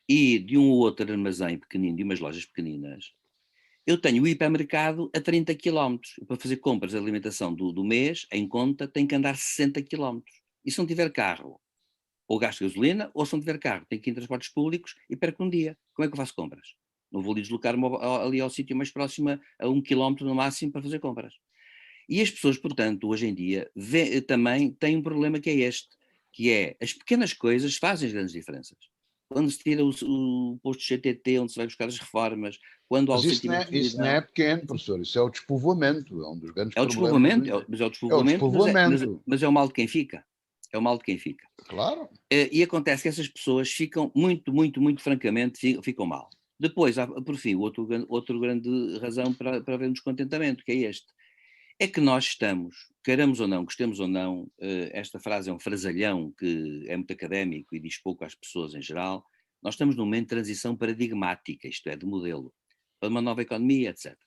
Speaker 3: e de um ou outro armazém pequenino, de umas lojas pequeninas, eu tenho o hipermercado a 30 quilómetros. Para fazer compras de alimentação do mês, em conta, tenho que andar 60 quilómetros. E se não tiver carro, ou gasto gasolina, ou se não tiver carro, tenho que ir em transportes públicos e perco um dia. Como é que eu faço compras? Não vou ali deslocar-me ali ao sítio mais próximo a 1 quilómetro no máximo para fazer compras. E as pessoas, portanto, hoje em dia, também têm um problema que é este, que é as pequenas coisas fazem as grandes diferenças. Quando se tira o posto CTT, onde se vai buscar as reformas, quando há o
Speaker 2: Mas
Speaker 3: sentimento de
Speaker 2: isso não
Speaker 3: solidão.
Speaker 2: é pequeno, professor, isso é o despovoamento, é um dos grandes
Speaker 3: É o
Speaker 2: problemas.
Speaker 3: despovoamento, mas é o
Speaker 2: É o
Speaker 3: despovoamento,
Speaker 2: despovoamento,
Speaker 3: mas é o mal de quem fica. É o mal de quem fica.
Speaker 2: claro.
Speaker 3: E acontece que essas pessoas ficam muito, muito, muito francamente, ficam mal. Depois, por fim, outro grande razão para haver um descontentamento, que é este. É que nós estamos, queiramos ou não, gostemos ou não, esta frase é um frasalhão que é muito académico e diz pouco às pessoas em geral, nós estamos num momento de transição paradigmática, isto é, de modelo, para uma nova economia, etc.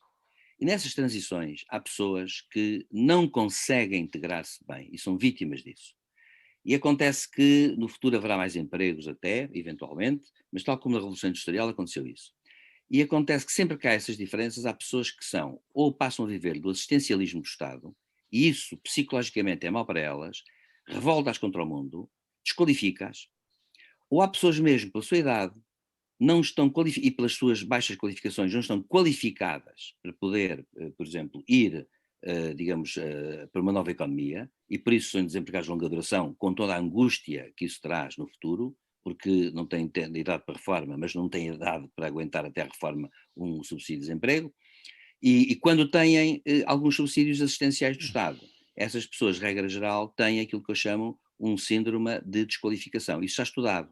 Speaker 3: E nessas transições há pessoas que não conseguem integrar-se bem e são vítimas disso. E acontece que no futuro haverá mais empregos até, eventualmente, mas tal como na Revolução Industrial aconteceu isso. E acontece que sempre que há essas diferenças, há pessoas que são, ou passam a viver do assistencialismo do Estado, e isso psicologicamente é mau para elas, revolta-as contra o mundo, desqualifica-as, ou há pessoas mesmo, pela sua idade, não estão e pelas suas baixas qualificações, não estão qualificadas para poder, por exemplo, ir, digamos, para uma nova economia, e por isso são desempregados de longa duração, com toda a angústia que isso traz no futuro, porque não têm idade para reforma, mas não têm idade para aguentar até a reforma um subsídio de desemprego, e quando têm alguns subsídios assistenciais do Estado, essas pessoas, regra geral, têm aquilo que eu chamo um síndrome de desqualificação. Isso está estudado.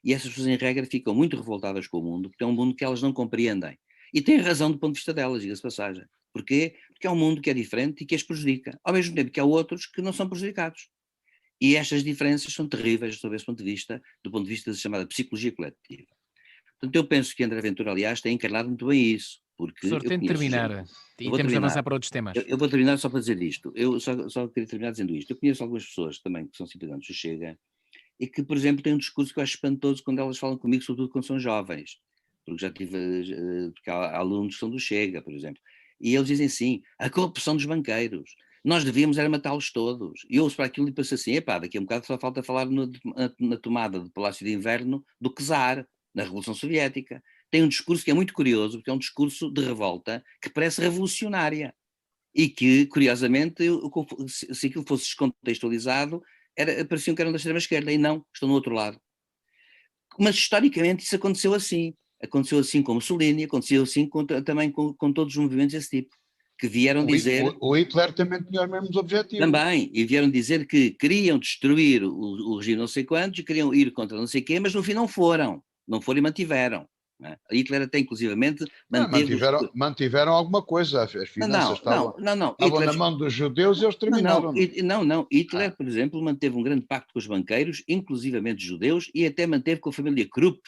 Speaker 3: E essas pessoas, em regra, ficam muito revoltadas com o mundo, porque é um mundo que elas não compreendem. E têm razão do ponto de vista delas, diga-se passagem. Porquê? Porque é um mundo que é diferente e que as prejudica, ao mesmo tempo que há outros que não são prejudicados. E estas diferenças são terríveis, sob esse ponto de vista, do ponto de vista da chamada psicologia coletiva. Portanto, eu penso que André Ventura, aliás, tem encarnado muito bem isso, porque
Speaker 1: Professor,
Speaker 3: eu
Speaker 1: tente
Speaker 3: conheço gente.
Speaker 1: terminar
Speaker 3: Eu
Speaker 1: e
Speaker 3: vou
Speaker 1: temos de
Speaker 3: terminar.
Speaker 1: avançar para outros temas.
Speaker 3: Eu vou terminar só para dizer isto. Eu só queria terminar dizendo isto. Eu conheço algumas pessoas também que são simpatizantes do Chega e que, por exemplo, têm um discurso que eu acho espantoso quando elas falam comigo, sobretudo quando são jovens. Porque já tive, porque há alunos que são do Chega, por exemplo. E eles dizem assim, a corrupção dos banqueiros. Nós devíamos era matá-los todos. E eu ouço para aquilo e penso assim, epá, daqui a um bocado só falta falar na tomada do Palácio de Inverno do czar, na Revolução Soviética. Tem um discurso que é muito curioso, porque é um discurso de revolta que parece revolucionária. E que, curiosamente, se aquilo fosse descontextualizado, pareciam que eram da extrema-esquerda, e não, estão no outro lado. Mas, historicamente, isso aconteceu assim. Aconteceu assim com Mussolini, aconteceu assim também com todos os movimentos desse tipo, que vieram dizer...
Speaker 2: O Hitler também tinha os mesmos objetivos.
Speaker 3: Também, e vieram dizer que queriam destruir o regime não sei quantos, queriam ir contra não sei quê, mas no fim não foram e mantiveram. Não é? Hitler até, inclusivamente, manteve...
Speaker 2: Mantiveram alguma coisa, as finanças estavam
Speaker 3: Não.
Speaker 2: na
Speaker 3: Hitler,
Speaker 2: mão dos judeus e eles terminaram.
Speaker 3: não. Hitler, por exemplo, manteve um grande pacto com os banqueiros, inclusivamente judeus, e até manteve com a família Krupp,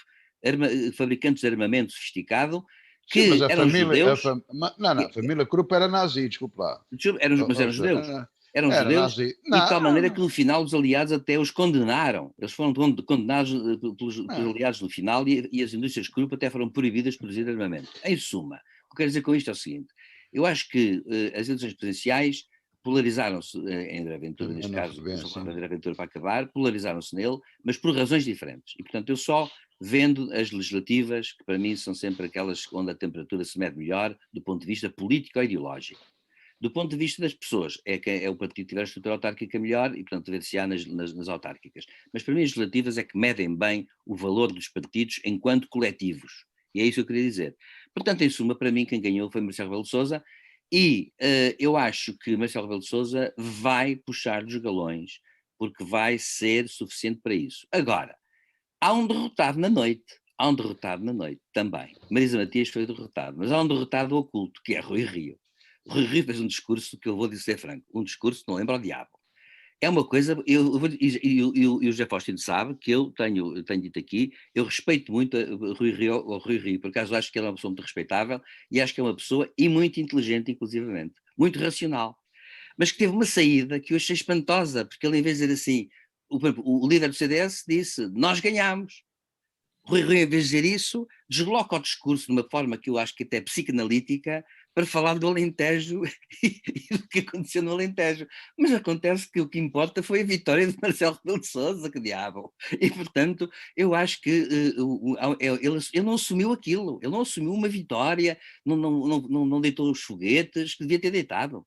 Speaker 3: fabricantes de armamento sofisticado,
Speaker 2: Sim, mas
Speaker 3: que
Speaker 2: a
Speaker 3: eram
Speaker 2: família.
Speaker 3: judeus.
Speaker 2: A família Krupp era nazi, desculpe lá.
Speaker 3: Mas eram judeus. Eram
Speaker 2: Era
Speaker 3: judeus,
Speaker 2: nazi.
Speaker 3: e de tal maneira
Speaker 2: Não.
Speaker 3: que no final os aliados até os condenaram. Eles foram condenados pelos aliados no final, e as indústrias Krupp até foram proibidas de produzir armamento. Em suma, o que eu quero dizer com isto é o seguinte: eu acho que as eleições presidenciais polarizaram-se em André Ventura, neste caso, André Ventura para acabar, polarizaram-se nele, mas por razões diferentes. E, portanto, eu só vendo as legislativas, que para mim são sempre aquelas onde a temperatura se mede melhor do ponto de vista político-ideológico. Do ponto de vista das pessoas, é o partido que tiver a estrutura autárquica melhor e, portanto, ver-se-á nas autárquicas. Mas para mim as legislativas é que medem bem o valor dos partidos enquanto coletivos. E é isso que eu queria dizer. Portanto, em suma, para mim quem ganhou foi Marcelo Rebelo de Sousa, e eu acho que Marcelo Rebelo de Sousa vai puxar dos galões porque vai ser suficiente para isso. Agora, há um derrotado na noite também. Marisa Matias foi derrotado, mas há um derrotado oculto, que é Rui Rio. Rui Rio fez um discurso que eu vou dizer franco, um discurso que não lembra ao diabo. É uma coisa, e o José Faustino sabe que eu tenho dito aqui, eu respeito muito o Rui Rio, por acaso acho que ele é uma pessoa muito respeitável e acho que é uma pessoa e muito inteligente, inclusivamente, muito racional, mas que teve uma saída que eu achei espantosa, porque ele, em vez de dizer assim, o líder do CDS disse, nós ganhamos. Rui Rio, em vez de dizer isso, desloca o discurso de uma forma que eu acho que até é psicanalítica, para falar do Alentejo e do que aconteceu no Alentejo. Mas acontece que o que importa foi a vitória de Marcelo Rebelo de Sousa, que diabo. E, portanto, eu acho que ele não assumiu aquilo, ele não assumiu uma vitória, não deitou os foguetes que devia ter deitado.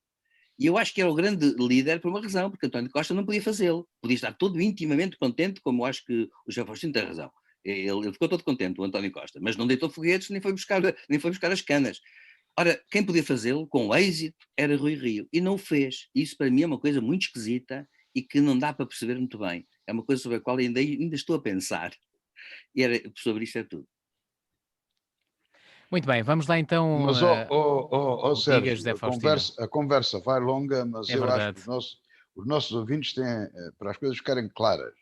Speaker 3: E eu acho que era o grande líder por uma razão, porque António Costa não podia fazê-lo. Podia estar todo intimamente contente, como eu acho que o José Faustino tem razão. Ele ficou todo contente, o António Costa, mas não deitou foguetes nem foi buscar as canas. Ora, quem podia fazê-lo com êxito era Rui Rio, e não o fez. Isso para mim é uma coisa muito esquisita e que não dá para perceber muito bem. É uma coisa sobre a qual ainda estou a pensar. E sobre isto é tudo.
Speaker 1: Muito bem, vamos lá então.
Speaker 2: Mas,
Speaker 1: Diga,
Speaker 2: Sérgio,
Speaker 1: José Faustino.
Speaker 2: a conversa vai longa, mas
Speaker 1: É
Speaker 2: eu acho que
Speaker 1: verdade.
Speaker 2: os nossos ouvintes têm, para as coisas ficarem claras,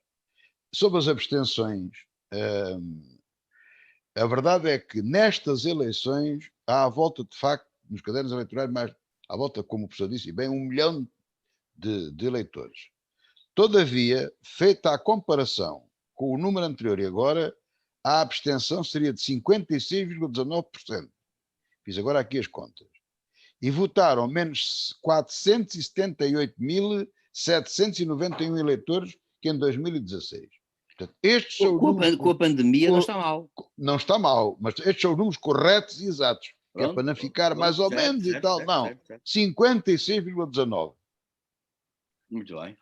Speaker 2: sobre as abstenções, a verdade é que nestas eleições há à volta, de facto, nos cadernos eleitorais, mais à volta, como o professor disse, bem 1 milhão de eleitores. Todavia, feita a comparação com o número anterior e agora, a abstenção seria de 56,19%. Fiz agora aqui as contas. E votaram menos 478.791 eleitores que em 2016. Portanto, estes são
Speaker 3: com a pandemia não está mal.
Speaker 2: Não está mal, mas estes são os números corretos e exatos. Que é para não ficar mais ou
Speaker 3: certo,
Speaker 2: menos
Speaker 3: certo,
Speaker 2: e tal.
Speaker 3: Certo,
Speaker 2: não, 56,19.
Speaker 3: Muito bem.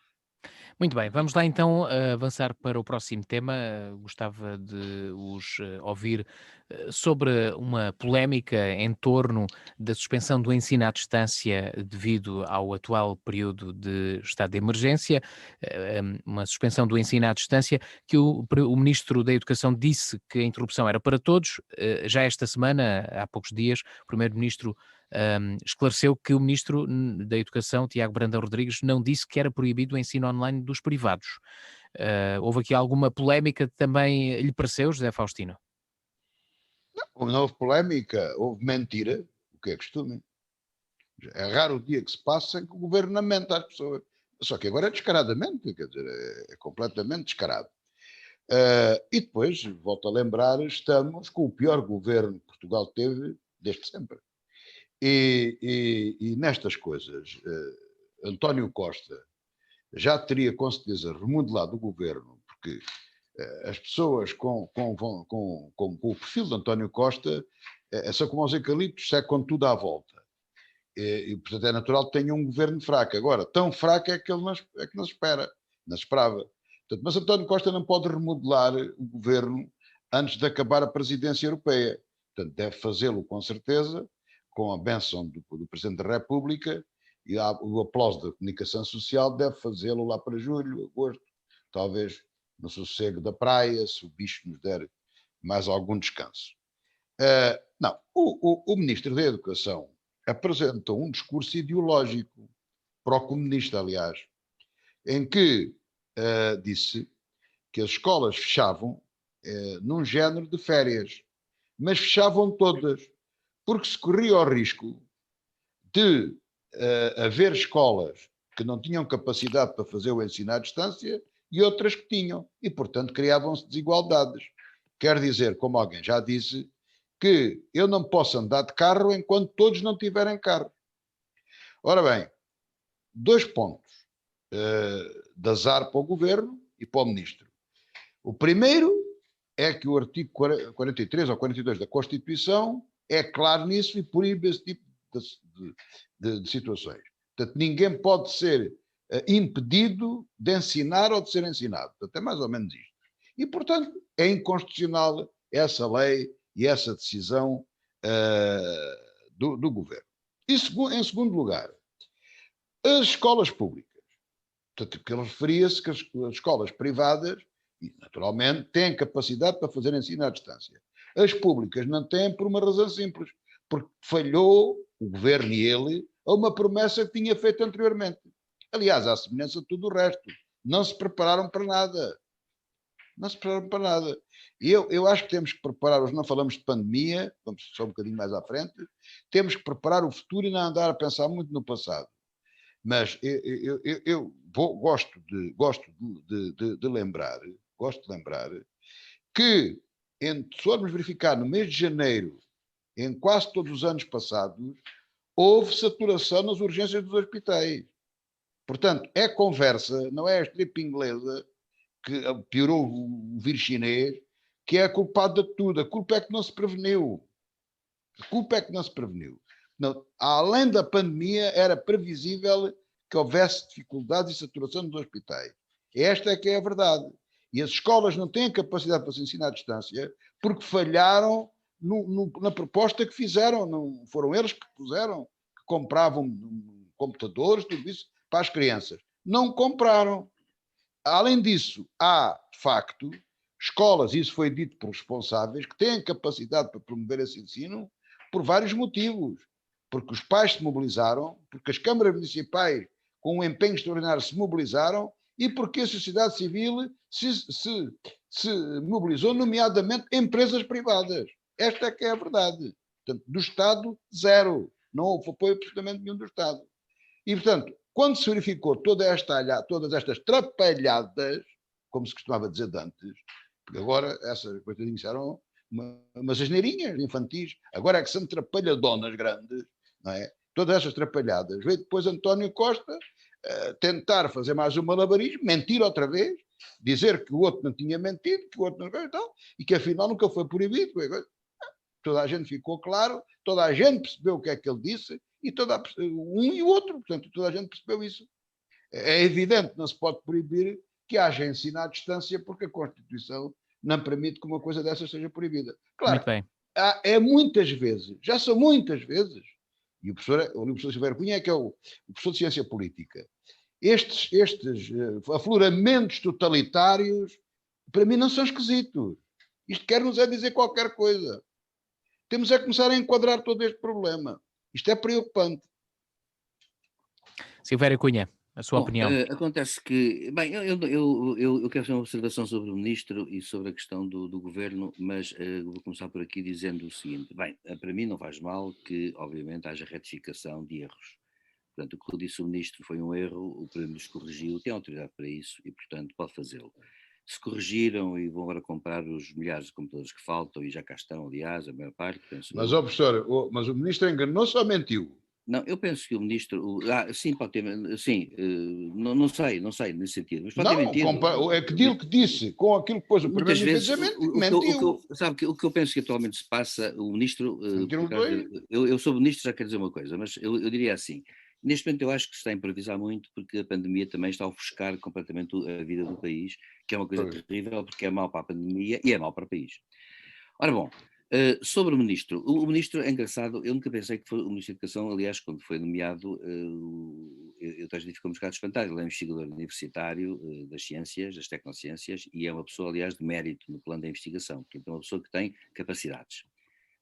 Speaker 1: Muito bem, vamos lá então avançar para o próximo tema. Gostava de os ouvir sobre uma polémica em torno da suspensão do ensino à distância devido ao atual período de estado de emergência, uma suspensão do ensino à distância que o Ministro da Educação disse que a interrupção era para todos. Já esta semana, há poucos dias, o Primeiro-Ministro esclareceu que o Ministro da Educação, Tiago Brandão Rodrigues, não disse que era proibido o ensino online dos privados. Houve aqui alguma polémica também lhe pareceu, José Faustino?
Speaker 2: Não houve polémica, houve mentira, o que é costume. É raro o dia que se passa em que o governo não mente às pessoas. Só que agora é descaradamente, quer dizer, é completamente descarado. E depois, volto a lembrar, estamos com o pior governo que Portugal teve desde sempre. E nestas coisas, António Costa já teria com certeza remodelado o governo, porque as pessoas com o perfil de António Costa são como os eucaliptos, secam tudo à volta. E, portanto, é natural que tenha um governo fraco. Agora, tão fraco é que ele não esperava. Portanto, mas António Costa não pode remodelar o governo antes de acabar a presidência europeia. Portanto, deve fazê-lo com certeza, com a bênção do Presidente da República e o aplauso da comunicação social, deve fazê-lo lá para julho, agosto, talvez no sossego da praia, se o bicho nos der mais algum descanso. Não, o Ministro da Educação apresentou um discurso ideológico, pró-comunista, aliás, em que disse que as escolas fechavam num género de férias, mas fechavam todas, porque se corria o risco de haver escolas que não tinham capacidade para fazer o ensino à distância e outras que tinham, e portanto criavam-se desigualdades. Quer dizer, como alguém já disse, que eu não posso andar de carro enquanto todos não tiverem carro. Ora bem, 2 pontos de azar para o governo e para o ministro. O primeiro é que o artigo 43 ou 42 da Constituição é claro nisso e proíbe esse tipo de situações. Portanto, ninguém pode ser impedido de ensinar ou de ser ensinado. Portanto, é mais ou menos isto. E, portanto, é inconstitucional essa lei e essa decisão do governo. E em segundo lugar, as escolas públicas Portanto, porque ele referia-se que as escolas privadas, e naturalmente, têm capacidade para fazer ensino à distância. As públicas não têm por uma razão simples, porque falhou o governo e ele a uma promessa que tinha feito anteriormente. Aliás, à semelhança de tudo o resto. Não se prepararam para nada. Não se prepararam para nada. E eu acho que temos que preparar, hoje não falamos de pandemia, vamos só um bocadinho mais à frente, temos que preparar o futuro e não andar a pensar muito no passado. Mas gosto de lembrar que, se formos verificar no mês de janeiro, em quase todos os anos passados, houve saturação nas urgências dos hospitais. Portanto, é conversa, não é a estripe inglesa que piorou o vírus chinês, que é a culpada de tudo. A culpa é que não se preveniu. A culpa é que não se preveniu. Não, além da pandemia, era previsível que houvesse dificuldades e saturação nos hospitais. Esta é que é a verdade. E as escolas não têm capacidade para se ensinar à distância porque falharam na proposta que fizeram. Não foram eles que puseram, que compravam computadores, tudo isso, para as crianças. Não compraram. Além disso, há, de facto, escolas, e isso foi dito por responsáveis, que têm capacidade para promover esse ensino por vários motivos. Porque os pais se mobilizaram, porque as câmaras municipais, com um empenho extraordinário, se mobilizaram e porque a sociedade civil se mobilizou, nomeadamente empresas privadas. Esta é que é a verdade. Portanto, do Estado, zero. Não houve apoio absolutamente nenhum do Estado. E, portanto, quando se verificou todas estas trapalhadas, como se costumava dizer de antes, porque agora essas coitadinhas eram umas asneirinhas infantis, agora é que são trapalhadonas grandes, não é? Todas estas trapalhadas. Veio depois António Costa tentar fazer mais um malabarismo, mentir outra vez, dizer que o outro não tinha mentido, que o outro não e que afinal nunca foi proibido. Toda a gente ficou claro, toda a gente percebeu o que é que ele disse, e um e o outro, portanto, toda a gente percebeu isso. É evidente, não se pode proibir que haja ensino à distância, porque a Constituição não permite que uma coisa dessas seja proibida. Claro,
Speaker 1: Muito bem.
Speaker 2: é muitas vezes, já são muitas vezes, e o professor Silvério Cunha é que é o professor de Ciência Política. Estes afloramentos totalitários, para mim, não são esquisitos. Isto quer-nos dizer qualquer coisa. Temos é que começar a enquadrar todo este problema. Isto é preocupante.
Speaker 1: Silvério Cunha, a sua opinião.
Speaker 3: Acontece que, bem, eu quero fazer uma observação sobre o ministro e sobre a questão do governo, mas vou começar por aqui dizendo o seguinte: bem, para mim não faz mal que, obviamente, haja retificação de erros. Portanto, o que disse o ministro foi um erro, o Primeiro-Ministro corrigiu, tem autoridade para isso e, portanto, pode fazê-lo. Se corrigiram e vão agora comprar os milhares de computadores que faltam, e já cá estão, aliás, a maior parte, penso
Speaker 2: Mas,
Speaker 3: eu.
Speaker 2: professor, mas o ministro enganou-se ou mentiu?
Speaker 3: Não, eu penso que o ministro. Sim, pode ter. Sim, não sei nesse sentido. Mas pode ter
Speaker 2: Não,
Speaker 3: mentido.
Speaker 2: é que aquilo que disse com aquilo que pôs o
Speaker 3: Muitas
Speaker 2: primeiro-ministro
Speaker 3: vezes.
Speaker 2: mentiu.
Speaker 3: Sabe, o que eu penso que atualmente se passa, o ministro.
Speaker 2: Mentiram os dois.
Speaker 3: Eu sou ministro, já quero dizer uma coisa, mas eu diria assim. Neste momento eu acho que se está a improvisar muito porque a pandemia também está a ofuscar completamente a vida do país, que é uma coisa terrível porque é mau para a pandemia e é mau para o país. Ora bom, sobre o ministro é engraçado, eu nunca pensei que foi o ministro da Educação, aliás, quando foi nomeado, eu ficou um bocado espantado, ele é um investigador universitário das ciências, das tecnociências, e é uma pessoa, aliás, de mérito no plano da investigação, portanto é uma pessoa que tem capacidades.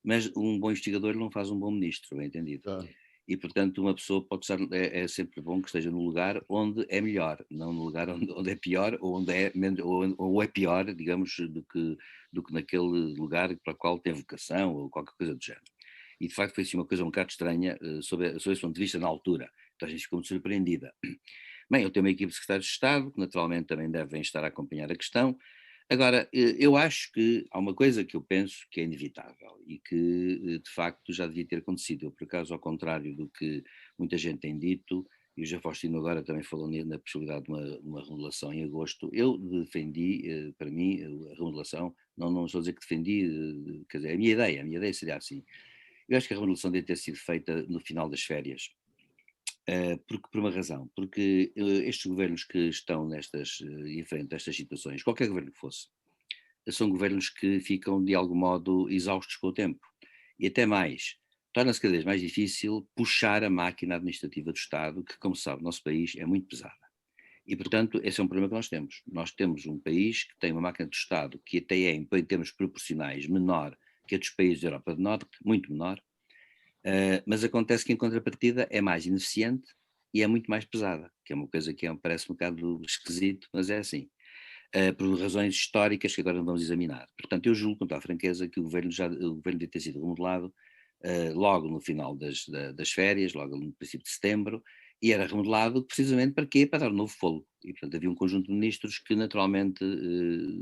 Speaker 3: Mas um bom investigador não faz um bom ministro, bem entendido. E, portanto, uma pessoa pode estar, é sempre bom que esteja no lugar onde é melhor, não no lugar onde é pior, ou onde é menos, ou é pior, digamos, do que naquele lugar para o qual tem vocação, ou qualquer coisa do género. E, de facto, foi assim uma coisa um bocado estranha sob esse ponto de vista na altura. Então a gente ficou muito surpreendida. Bem, eu tenho uma equipe de secretários de Estado, que naturalmente também devem estar a acompanhar a questão. Agora, eu acho que há uma coisa que eu penso que é inevitável e que, de facto, já devia ter acontecido. Eu, por acaso, ao contrário do que muita gente tem dito, e o José Faustino agora também falou na possibilidade de uma remodelação em agosto, eu defendi, para mim, a remodelação, não estou a dizer que defendi, quer dizer, a minha ideia seria assim. Eu acho que a remodelação deve ter sido feita no final das férias. Por uma razão, porque estes governos que estão em frente a estas situações, qualquer governo que fosse, são governos que ficam de algum modo exaustos com o tempo. E até mais, torna-se cada vez mais difícil puxar a máquina administrativa do Estado, que, como se sabe, o nosso país é muito pesada. E, portanto, esse é um problema que nós temos. Nós temos um país que tem uma máquina de Estado que até é, em termos proporcionais, menor que a dos países da Europa do Norte, muito menor, mas acontece que, em contrapartida, é mais ineficiente e é muito mais pesada, que é uma coisa que parece um bocado esquisito, mas é assim. Por razões históricas que agora não vamos examinar. Portanto, eu julgo com toda a franqueza que o governo devia ter sido remodelado logo no final das férias, logo no princípio de setembro, e era remodelado precisamente para quê? Para dar um novo fôlego. E, portanto, havia um conjunto de ministros que naturalmente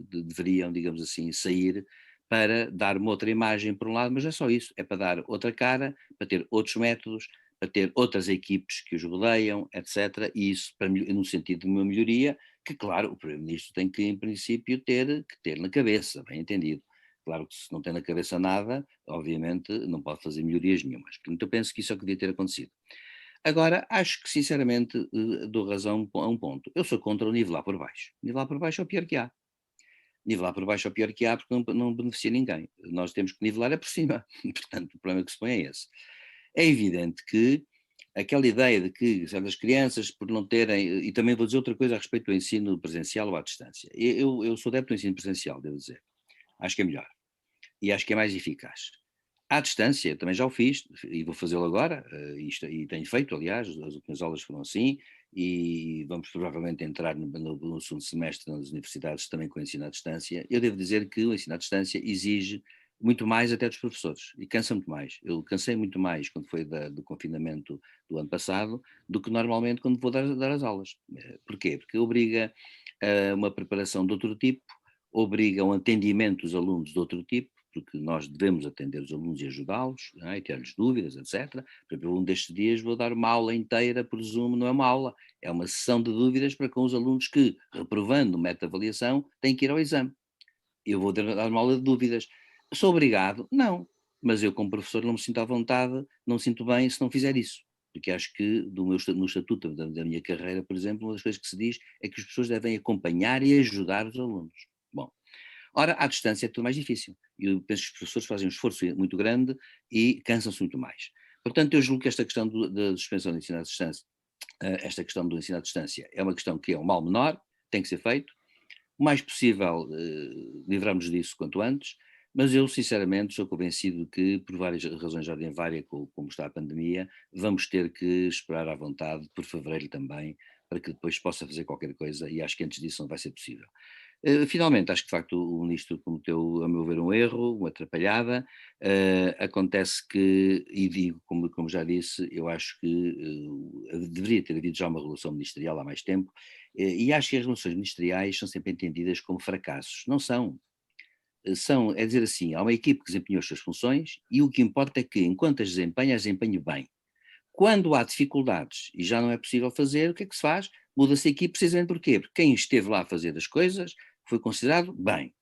Speaker 3: deveriam, digamos assim, sair para dar uma outra imagem por um lado, mas não é só isso, é para dar outra cara, para ter outros métodos, para ter outras equipes que os rodeiam, etc. E isso, no sentido de uma melhoria, que, claro, o Primeiro-Ministro tem que, em princípio, ter na cabeça, bem entendido. Claro que se não tem na cabeça nada, obviamente não pode fazer melhorias nenhumas. Portanto, eu penso que isso é o que devia ter acontecido. Agora, acho que, sinceramente, dou razão a um ponto. Eu sou contra o nivelar por baixo. Nivelar por baixo é o pior que há. Nivelar por baixo é o pior que há porque não beneficia ninguém. Nós temos que nivelar é por cima. Portanto, o problema que se põe é esse. É evidente que aquela ideia de que certas crianças, por não terem, e também vou dizer outra coisa a respeito do ensino presencial ou à distância. Eu sou adepto do ensino presencial, devo dizer. Acho que é melhor. E acho que é mais eficaz. À distância, também já o fiz, e vou fazê-lo agora, e tenho feito, aliás, as últimas aulas foram assim, e vamos provavelmente entrar no segundo semestre nas universidades também com o ensino à distância. Eu devo dizer que o ensino à distância exige muito mais até dos professores, e cansa muito mais. Eu cansei muito mais quando foi do confinamento do ano passado, do que normalmente quando vou dar as aulas. Porquê? Porque obriga a uma preparação de outro tipo, obriga a um atendimento dos alunos de outro tipo, porque nós devemos atender os alunos e ajudá-los, não é? E ter-lhes dúvidas, etc. Por exemplo, um destes dias vou dar uma aula inteira por Zoom, não é uma aula, é uma sessão de dúvidas para com os alunos que, reprovando o método de avaliação, têm que ir ao exame. Eu vou dar uma aula de dúvidas. Sou obrigado? Não. Mas eu, como professor, não me sinto à vontade, não me sinto bem se não fizer isso. Porque acho que no estatuto da minha carreira, por exemplo, uma das coisas que se diz é que as pessoas devem acompanhar e ajudar os alunos. Bom, ora, à distância é tudo mais difícil. Eu penso que os professores fazem um esforço muito grande e cansam-se muito mais. Portanto, eu julgo que esta questão da suspensão do ensino à distância, esta questão do ensino à distância, é uma questão que é um mal menor, tem que ser feito. O mais possível livrarmos disso quanto antes, mas eu sinceramente sou convencido que, por várias razões de ordem vária, como está a pandemia, vamos ter que esperar à vontade por fevereiro também, para que depois possa fazer qualquer coisa, e acho que antes disso não vai ser possível. Finalmente, acho que de facto o ministro cometeu, a meu ver, um erro, uma atrapalhada. Acontece que, e digo, como já disse, eu acho que deveria ter havido já uma relação ministerial há mais tempo, e acho que as relações ministeriais são sempre entendidas como fracassos. Não são. É dizer assim, há uma equipe que desempenhou as suas funções e o que importa é que, enquanto as desempenhe bem. Quando há dificuldades e já não é possível fazer, o que é que se faz? Muda-se a equipe precisamente porquê? Porque quem esteve lá a fazer as coisas foi considerado bem.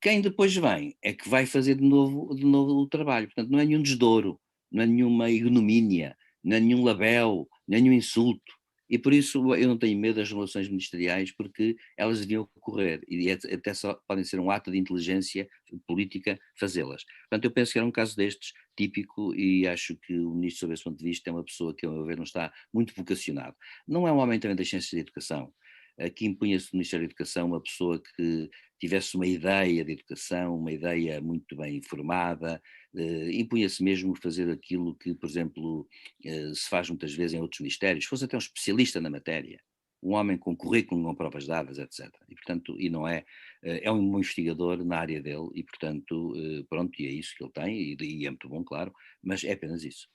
Speaker 3: Quem depois vem é que vai fazer de novo o trabalho. Portanto, não é nenhum desdouro, não é nenhuma ignomínia, não é nenhum labéu, não é nenhum insulto. E por isso eu não tenho medo das relações ministeriais, porque elas deviam ocorrer e até só podem ser um ato de inteligência política fazê-las. Portanto, eu penso que era um caso destes, típico, e acho que o ministro, sob esse ponto de vista, é uma pessoa que, a meu ver, não está muito vocacionado. Não é um homem também das ciências da educação. Aqui impunha-se no Ministério da Educação uma pessoa que tivesse uma ideia de educação, uma ideia muito bem informada, impunha-se mesmo fazer aquilo que, por exemplo, se faz muitas vezes em outros ministérios, fosse até um especialista na matéria, um homem com currículo, com provas dadas, etc. E, portanto, e não é, é um investigador na área dele e, portanto, pronto, e é isso que ele tem, e é muito bom, claro, mas é apenas isso.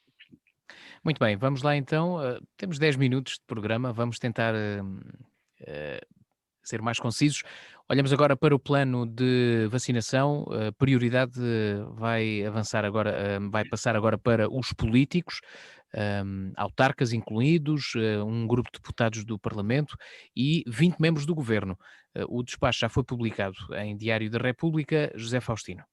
Speaker 1: Muito bem, vamos lá então. Temos 10 minutos de programa, vamos tentar eh, ser mais concisos. Olhamos agora para o plano de vacinação. A prioridade vai avançar agora, vai passar agora para os políticos, autarcas incluídos, um grupo de deputados do Parlamento e 20 membros do Governo. O despacho já foi publicado em Diário da República. José Faustino.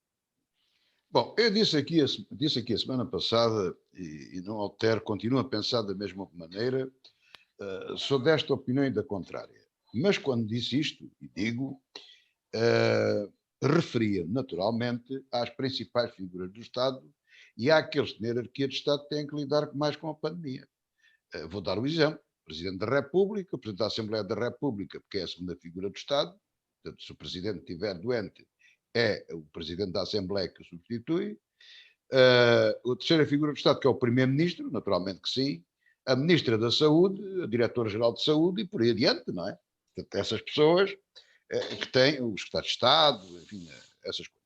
Speaker 2: Bom, eu disse aqui a semana passada, e não altero, continuo a pensar da mesma maneira, sou desta opinião e da contrária. Mas quando disse isto, e digo, referia naturalmente às principais figuras do Estado e àqueles na hierarquia de Estado que têm que lidar mais com a pandemia. Vou dar um exemplo. Presidente da República, o Presidente da Assembleia da República, porque é a segunda figura do Estado, portanto, se o Presidente estiver doente, é o Presidente da Assembleia que o substitui. A terceira figura do Estado, que é o Primeiro-Ministro, naturalmente que sim, a Ministra da Saúde, a Diretora-Geral de Saúde e por aí adiante, não é? Portanto, essas pessoas que têm o Secretário de Estado, enfim, essas coisas.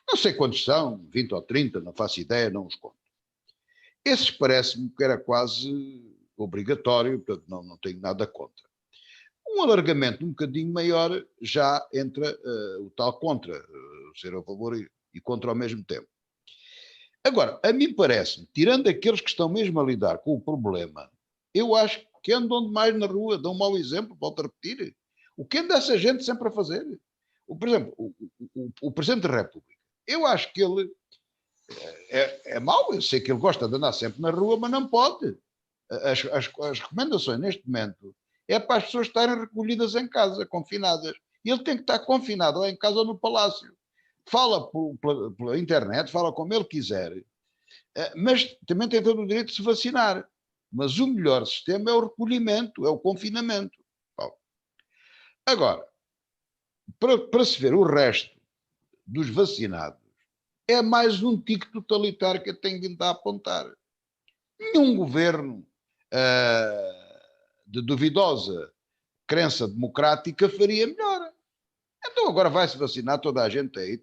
Speaker 2: Não sei quantos são, 20 ou 30, não faço ideia, não os conto. Esses parece-me que era quase obrigatório, portanto não tenho nada contra. Um alargamento um bocadinho maior já entra o tal contra, ser a favor e contra ao mesmo tempo. Agora, a mim parece-me, tirando aqueles que estão mesmo a lidar com o problema, eu acho que andam demais na rua, dão um mau exemplo, volto a repetir. O que anda essa gente sempre a fazer? Por exemplo, o Presidente da República, eu acho que ele é mau, eu sei que ele gosta de andar sempre na rua, mas não pode. As recomendações neste momento é para as pessoas estarem recolhidas em casa, confinadas. E ele tem que estar confinado ou em casa ou no palácio. Fala pela internet, fala como ele quiser, mas também tem todo o direito de se vacinar. Mas o melhor sistema é o recolhimento, é o confinamento. Bom, agora, para se ver o resto dos vacinados, é mais um tique totalitário que eu tenho vindo a apontar. Nenhum governo de duvidosa crença democrática faria melhor. Então agora vai-se vacinar toda a gente aí.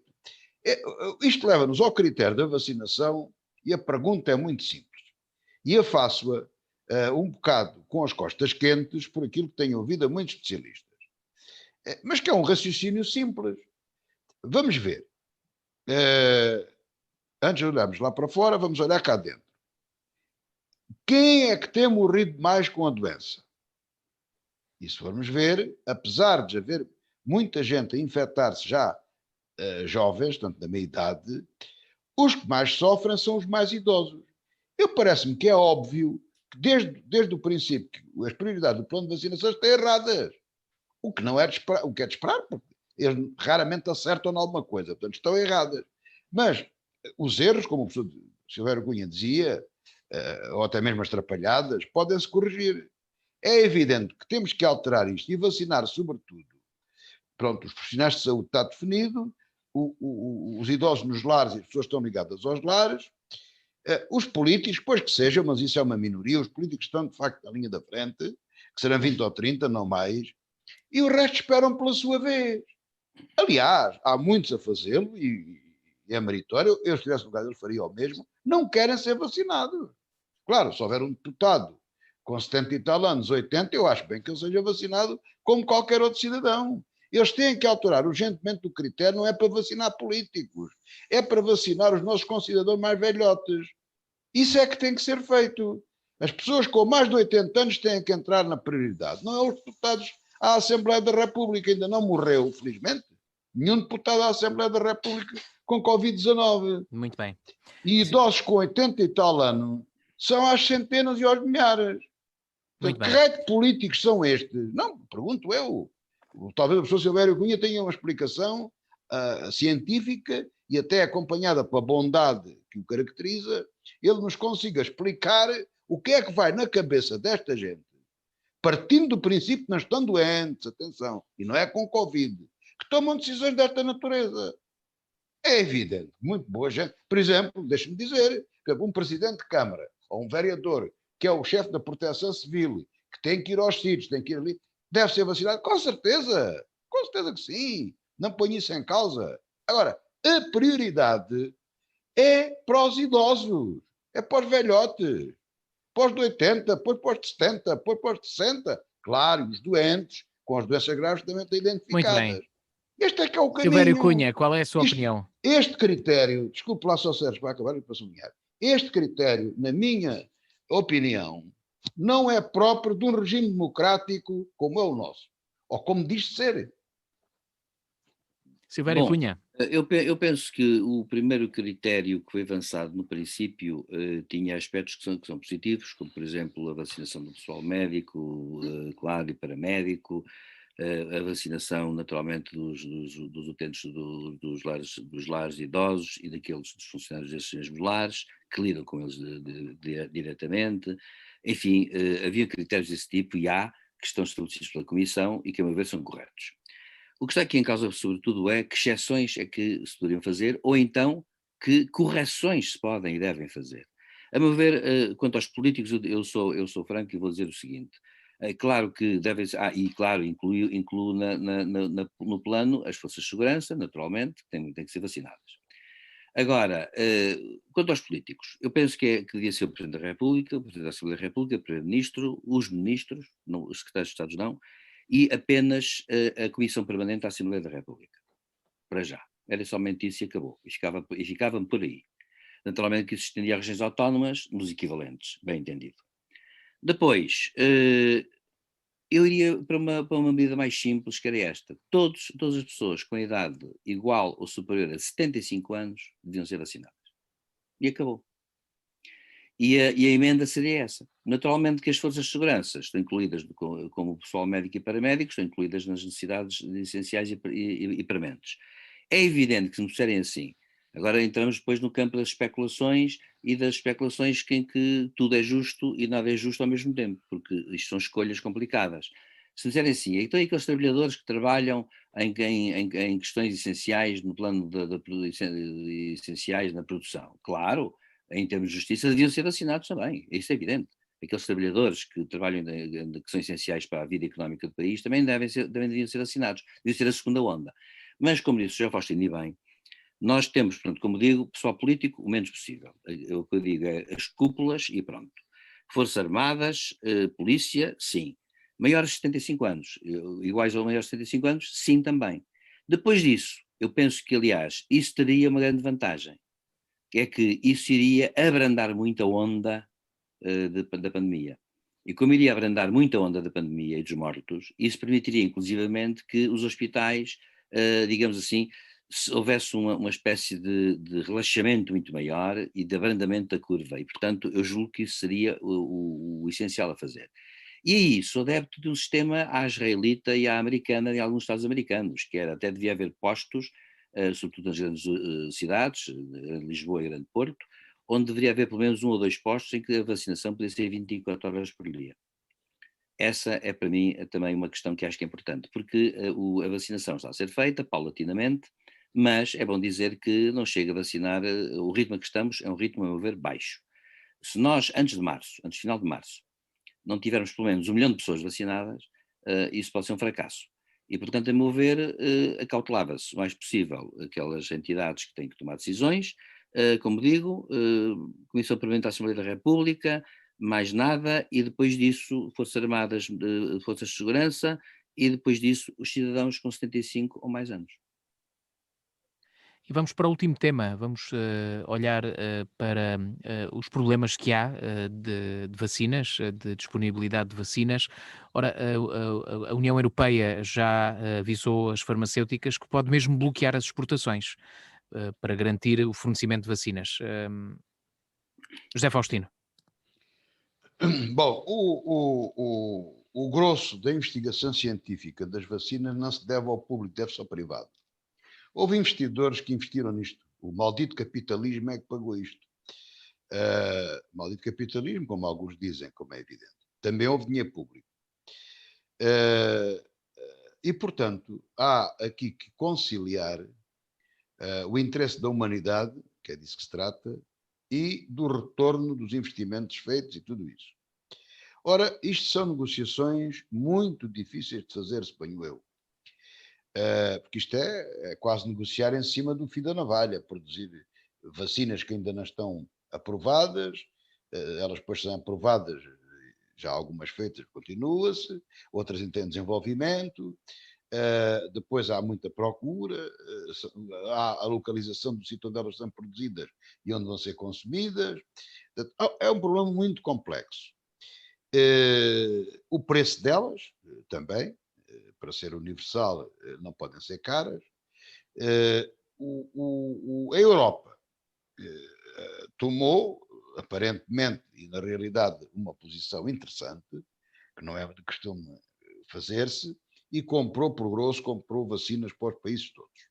Speaker 2: Isto leva-nos ao critério da vacinação e a pergunta é muito simples. E eu faço-a um bocado com as costas quentes por aquilo que tenho ouvido a muitos especialistas. Mas que é um raciocínio simples. Vamos ver. Antes de olharmos lá para fora, vamos olhar cá dentro. Quem é que tem morrido mais com a doença? E se formos ver, apesar de haver muita gente a infectar-se já jovens, tanto da meia idade, os que mais sofrem são os mais idosos. Parece-me que é óbvio que desde o princípio que as prioridades do plano de vacinação estão erradas. O que não é de esperar, o que é de esperar, porque eles raramente acertam em alguma coisa, portanto estão erradas. Mas os erros, como o professor Silvério Cunha dizia, ou até mesmo as atrapalhadas, podem-se corrigir. É evidente que temos que alterar isto e vacinar, sobretudo, pronto, os profissionais de saúde está definido, os idosos nos lares e as pessoas que estão ligadas aos lares, os políticos, pois que sejam, mas isso é uma minoria, os políticos estão de facto na linha da frente, que serão 20 ou 30, não mais, e o resto esperam pela sua vez. Aliás, há muitos a fazê-lo e é meritório, eu se estivesse no lugar deles faria o mesmo, não querem ser vacinados. Claro, se houver um deputado com 70 e tal anos, 80, eu acho bem que ele seja vacinado como qualquer outro cidadão. Eles têm que alterar urgentemente o critério, não é para vacinar políticos, é para vacinar os nossos concidadãos mais velhotes. Isso é que tem que ser feito. As pessoas com mais de 80 anos têm que entrar na prioridade. Não é os deputados à Assembleia da República, ainda não morreu, felizmente, nenhum deputado à Assembleia da República com Covid-19.
Speaker 1: Muito bem.
Speaker 2: E idosos com 80 e tal anos são às centenas e aos milhares.
Speaker 1: Muito
Speaker 2: Que
Speaker 1: bem.
Speaker 2: raio de políticos são estes? Não, pergunto eu. Talvez o professor Silvério Cunha tenha uma explicação científica e até acompanhada pela bondade que o caracteriza, ele nos consiga explicar o que é que vai na cabeça desta gente, partindo do princípio que não estão doentes, atenção, e não é com Covid, que tomam decisões desta natureza. É evidente, muito boa gente. Por exemplo, deixe-me dizer que um presidente de Câmara ou um vereador que é o chefe da Proteção Civil, que tem que ir aos sítios, tem que ir ali, deve ser vacinado? Com certeza que sim. Não ponho isso em causa. Agora, a prioridade é para os idosos, é para os velhotes, para os de 80, depois para os de 70, depois para os de 60. Claro, os doentes, com as doenças graves também estão identificadas.
Speaker 1: Muito bem.
Speaker 2: Este é que é o caminho.
Speaker 1: Silvério Cunha, qual é a sua opinião?
Speaker 2: Este critério, desculpe lá só, Sérgio, para acabar e para sublinhar, este critério, na minha opinião, não é próprio de um regime democrático como é o nosso, ou como diz ser.
Speaker 1: Silvério Cunha.
Speaker 3: Eu penso que o primeiro critério que foi avançado no princípio tinha aspectos que são positivos, como por exemplo a vacinação do pessoal médico, claro, e paramédico, a vacinação naturalmente dos utentes dos lares de idosos e daqueles dos funcionários desses mesmos lares, que lidam com eles diretamente. Enfim, havia critérios desse tipo e há, que estão estabelecidos pela Comissão e que, a meu ver, são corretos. O que está aqui em causa, sobretudo, é que exceções é que se poderiam fazer, ou então que correções se podem e devem fazer. A meu ver, quanto aos políticos, eu sou franco e vou dizer o seguinte. É claro que devem ser, e claro, incluo no plano as forças de segurança, naturalmente, que têm que ser vacinadas. Agora, quanto aos políticos, eu penso que devia ser o Presidente da República, o Presidente da Assembleia da República, o Primeiro-Ministro, os ministros, não, os secretários de Estado não, e apenas a Comissão Permanente da Assembleia da República, para já. Era somente isso e acabou. E ficava por aí. Naturalmente que isso se estendia a regiões autónomas nos equivalentes, bem entendido. Depois, eu iria para uma medida mais simples, que era esta. Todas as pessoas com a idade igual ou superior a 75 anos deviam ser vacinadas. E acabou. E a emenda seria essa. Naturalmente que as forças de segurança estão incluídas, como o pessoal médico e paramédico, estão incluídas nas necessidades essenciais e prementes. É evidente que se me disserem assim, agora entramos depois no campo das especulações e das especulações em que tudo é justo e nada é justo ao mesmo tempo, porque isto são escolhas complicadas. Se me disserem assim, então aqueles trabalhadores que trabalham em questões essenciais, no plano essenciais na produção, claro, em termos de justiça, deviam ser vacinados também, isso é evidente. Aqueles trabalhadores que trabalham, que são essenciais para a vida económica do país, também deviam ser vacinados, devia ser a segunda onda. Mas, como disse o José Faustino e bem, nós temos, portanto, como digo, pessoal político o menos possível. O que eu digo é as cúpulas e pronto. Forças Armadas, polícia, sim. Maiores de 75 anos, iguais ou maiores de 75 anos, sim também. Depois disso, eu penso que, aliás, isso teria uma grande vantagem, que é que isso iria abrandar muito a onda da pandemia. E como iria abrandar muito a onda da pandemia e dos mortos, isso permitiria inclusivamente que os hospitais, digamos assim, se houvesse uma espécie de relaxamento muito maior e de abrandamento da curva. E, portanto, eu julgo que isso seria o essencial a fazer. E aí sou adepto de um sistema à israelita e à americana em alguns estados americanos, que era, até devia haver postos, sobretudo nas grandes cidades, Lisboa e Grande Porto, onde deveria haver pelo menos 1 ou 2 postos em que a vacinação podia ser 24 horas por dia. Essa é para mim também uma questão que acho que é importante, porque a vacinação está a ser feita paulatinamente, mas é bom dizer que não chega a vacinar, o ritmo a que estamos é um ritmo, a meu ver, baixo. Se nós, antes de final de março, não tivermos pelo menos 1 milhão de pessoas vacinadas, isso pode ser um fracasso. E, portanto, a meu ver, acautelava-se o mais possível aquelas entidades que têm que tomar decisões, como digo, Comissão Permanente da Assembleia da República, mais nada, e depois disso, Forças Armadas, Forças de Segurança, e depois disso, os cidadãos com 75 ou mais anos.
Speaker 1: E vamos para o último tema, vamos olhar para os problemas que há de vacinas, de disponibilidade de vacinas. Ora, a União Europeia já avisou as farmacêuticas que pode mesmo bloquear as exportações para garantir o fornecimento de vacinas. José Faustino.
Speaker 2: Bom, o grosso da investigação científica das vacinas não se deve ao público, deve-se ao privado. Houve investidores que investiram nisto. O maldito capitalismo é que pagou isto. Maldito capitalismo, como alguns dizem, como é evidente. Também houve dinheiro público. E, portanto, há aqui que conciliar o interesse da humanidade, que é disso que se trata, e do retorno dos investimentos feitos e tudo isso. Ora, isto são negociações muito difíceis de fazer, suponho eu. Porque isto é quase negociar em cima do fio da navalha, produzir vacinas que ainda não estão aprovadas, elas depois são aprovadas, já algumas feitas, continua-se, outras em desenvolvimento, depois há muita procura, há a localização do sítio onde elas são produzidas e onde vão ser consumidas. É um problema muito complexo. O preço delas também, para ser universal, não podem ser caras. A Europa tomou, aparentemente e na realidade, uma posição interessante, que não é de costume fazer-se, e comprou, por grosso, comprou vacinas para os países todos.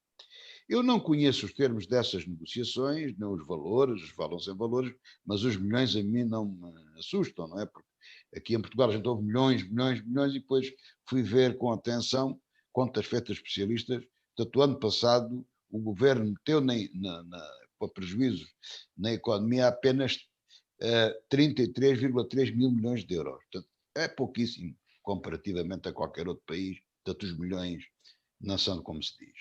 Speaker 2: Eu não conheço os termos dessas negociações, nem os valores, falam-se em valores, mas os milhões a mim não me assustam, não é? Porque aqui em Portugal a gente ouve milhões, milhões, milhões, e depois fui ver com atenção contas feitas especialistas. Portanto, o ano passado o governo meteu para prejuízos na economia apenas 33,3 mil milhões de euros. Portanto, é pouquíssimo comparativamente a qualquer outro país. Portanto, os milhões não são como se diz.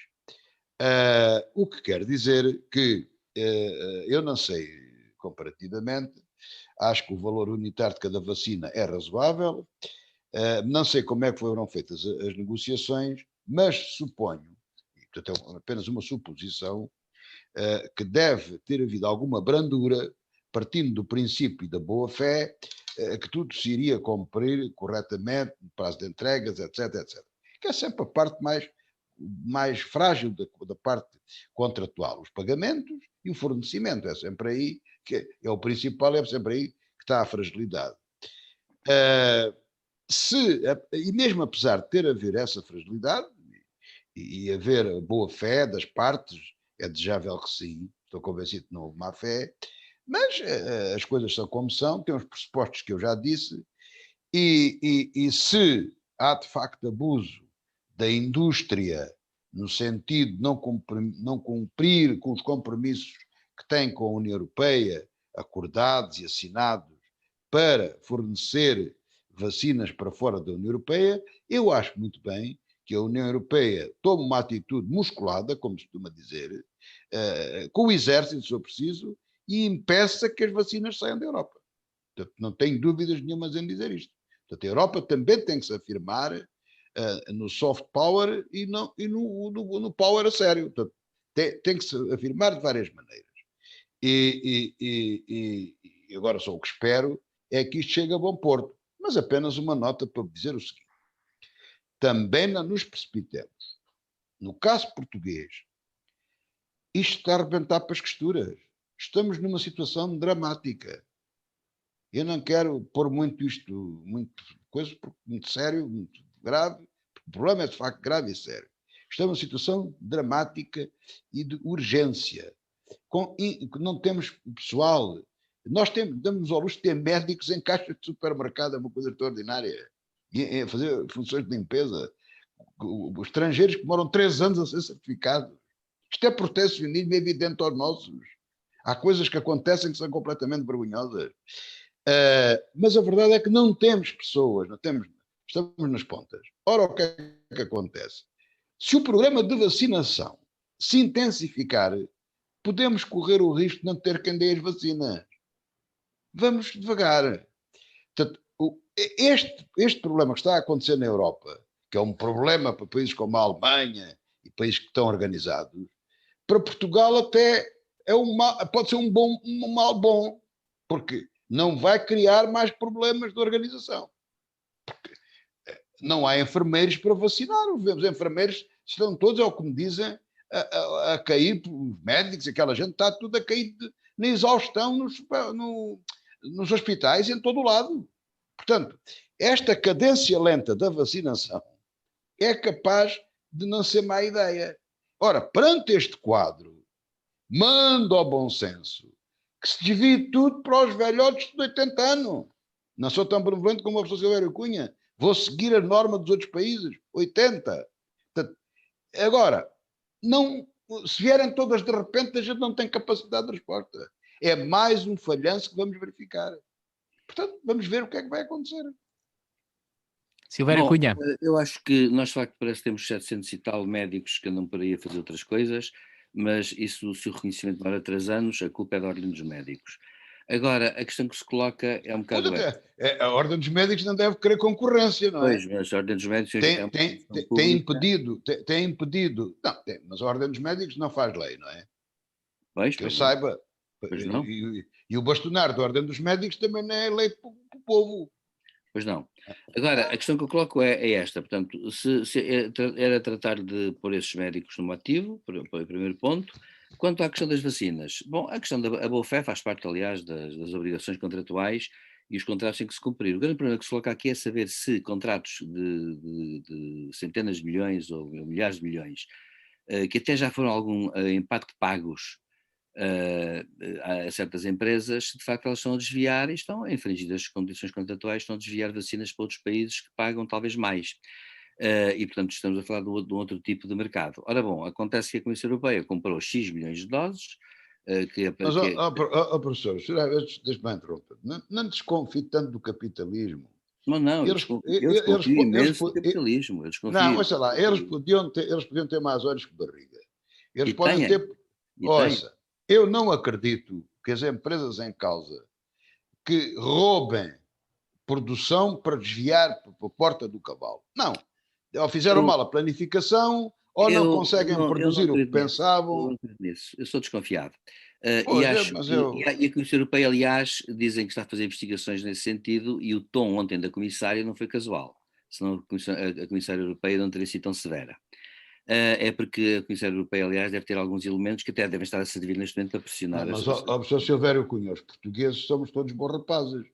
Speaker 2: O que quer dizer que eu não sei comparativamente, acho que o valor unitário de cada vacina é razoável, não sei como é que foram feitas as negociações, mas suponho, e portanto é apenas uma suposição, que deve ter havido alguma brandura, partindo do princípio da boa-fé, que tudo se iria cumprir corretamente, no prazo de entregas, etc, etc. Que é sempre a parte mais frágil da parte contratual, os pagamentos e o fornecimento, é sempre aí que é o principal, é sempre aí que está a fragilidade. E mesmo apesar de ter a haver essa fragilidade e haver boa fé das partes, é desejável que sim, estou convencido que não houve má fé, mas as coisas são como são, tem os pressupostos que eu já disse, e se há de facto abuso da indústria no sentido de não cumprir com os compromissos que tem com a União Europeia, acordados e assinados para fornecer vacinas para fora da União Europeia, eu acho muito bem que a União Europeia tome uma atitude musculada, como se costuma dizer, com o exército, se for preciso, e impeça que as vacinas saiam da Europa. Portanto, não tenho dúvidas nenhumas em dizer isto. Portanto, a Europa também tem que se afirmar no soft power e no power a sério. Portanto, tem que se afirmar de várias maneiras. E agora só o que espero é que isto chegue a bom porto. Mas apenas uma nota para dizer o seguinte. Também não nos precipitemos. No caso português, isto está a arrebentar para as costuras. Estamos numa situação dramática. Eu não quero pôr muito muito sério, muito grave. O problema é de facto grave e sério. Estamos numa situação dramática e de urgência. Não temos pessoal. Nós damos ao luxo de ter médicos em caixas de supermercado, é uma coisa extraordinária. E a fazer funções de limpeza. Os estrangeiros que demoram 3 anos a ser certificados. Isto é protecionismo evidente aos nossos. Há coisas que acontecem que são completamente vergonhosas. Mas a verdade é que não temos pessoas, estamos nas pontas. Ora, o que é que acontece? Se o programa de vacinação se intensificar, podemos correr o risco de não ter quem dê as vacinas. Vamos devagar. Portanto, este problema que está a acontecer na Europa, que é um problema para países como a Alemanha e países que estão organizados, para Portugal até pode ser um mal bom, porque não vai criar mais problemas de organização. Porque não há enfermeiros para vacinar. Os enfermeiros estão todos, é o que me dizem, a cair, os médicos, aquela gente, está tudo a cair na exaustão nos hospitais e em todo o lado. Portanto, esta cadência lenta da vacinação é capaz de não ser má ideia. Ora, perante este quadro, mando ao bom senso que se desvie tudo para os velhotes de 80 anos. Não sou tão benevolente como a professora Silvério Cunha. Vou seguir a norma dos outros países, 80. Portanto, agora, se vierem todas de repente, a gente não tem capacidade de resposta. É mais um falhanço que vamos verificar. Portanto, vamos ver o que é que vai acontecer.
Speaker 1: Silvério
Speaker 3: Bom,
Speaker 1: Cunha.
Speaker 3: eu acho que nós, de facto, parece que temos 700 e tal médicos que andam por aí a fazer outras coisas, mas isso, se o reconhecimento demora 3 anos, a culpa é da Ordem dos Médicos. Agora, a questão que se coloca é um bocado
Speaker 2: a Ordem dos Médicos não deve querer concorrência, não é?
Speaker 3: Pois, mas a Ordem dos Médicos
Speaker 2: tem impedido. Não, mas a Ordem dos Médicos não faz lei, não é?
Speaker 3: Pois,
Speaker 2: que eu saiba.
Speaker 3: Pois não.
Speaker 2: E o bastonar da Ordem dos Médicos também não é eleito pelo povo.
Speaker 3: Pois não. Agora, a questão que eu coloco é esta, portanto, se era tratar de pôr esses médicos no ativo, para o primeiro ponto. Quanto à questão das vacinas, bom, a questão da boa-fé faz parte, aliás, das obrigações contratuais e os contratos têm que se cumprir. O grande problema que se coloca aqui é saber se contratos de centenas de milhões ou milhares de milhões, que até já foram em parte pagos a certas empresas, de facto elas estão a desviar e estão a infringir as condições contratuais, estão a desviar vacinas para outros países que pagam talvez mais. E, portanto, estamos a falar de um outro tipo de mercado. Ora bom, acontece que a Comissão Europeia comprou X milhões de doses,
Speaker 2: Mas, professor, deixa-me interromper. Não desconfie tanto do capitalismo.
Speaker 3: Não, eu desconfio imenso do capitalismo.
Speaker 2: Não, olha lá, eles podiam ter mais olhos que barriga. Eles podem ter... Ouça, eu não acredito que as empresas em causa que roubem produção para desviar para a porta do cavalo. Não. Ou fizeram mal a planificação, ou não conseguem produzir o que pensavam.
Speaker 3: Eu sou desconfiado. E a Comissão Europeia, aliás, dizem que está a fazer investigações nesse sentido, e o tom ontem da Comissária não foi casual, senão a Comissária Europeia não teria sido tão severa. É porque a Comissária Europeia, aliás, deve ter alguns elementos que até devem estar a servir neste momento para pressionar.
Speaker 2: Mas, professor Silvério Cunha, os portugueses somos todos bons rapazes.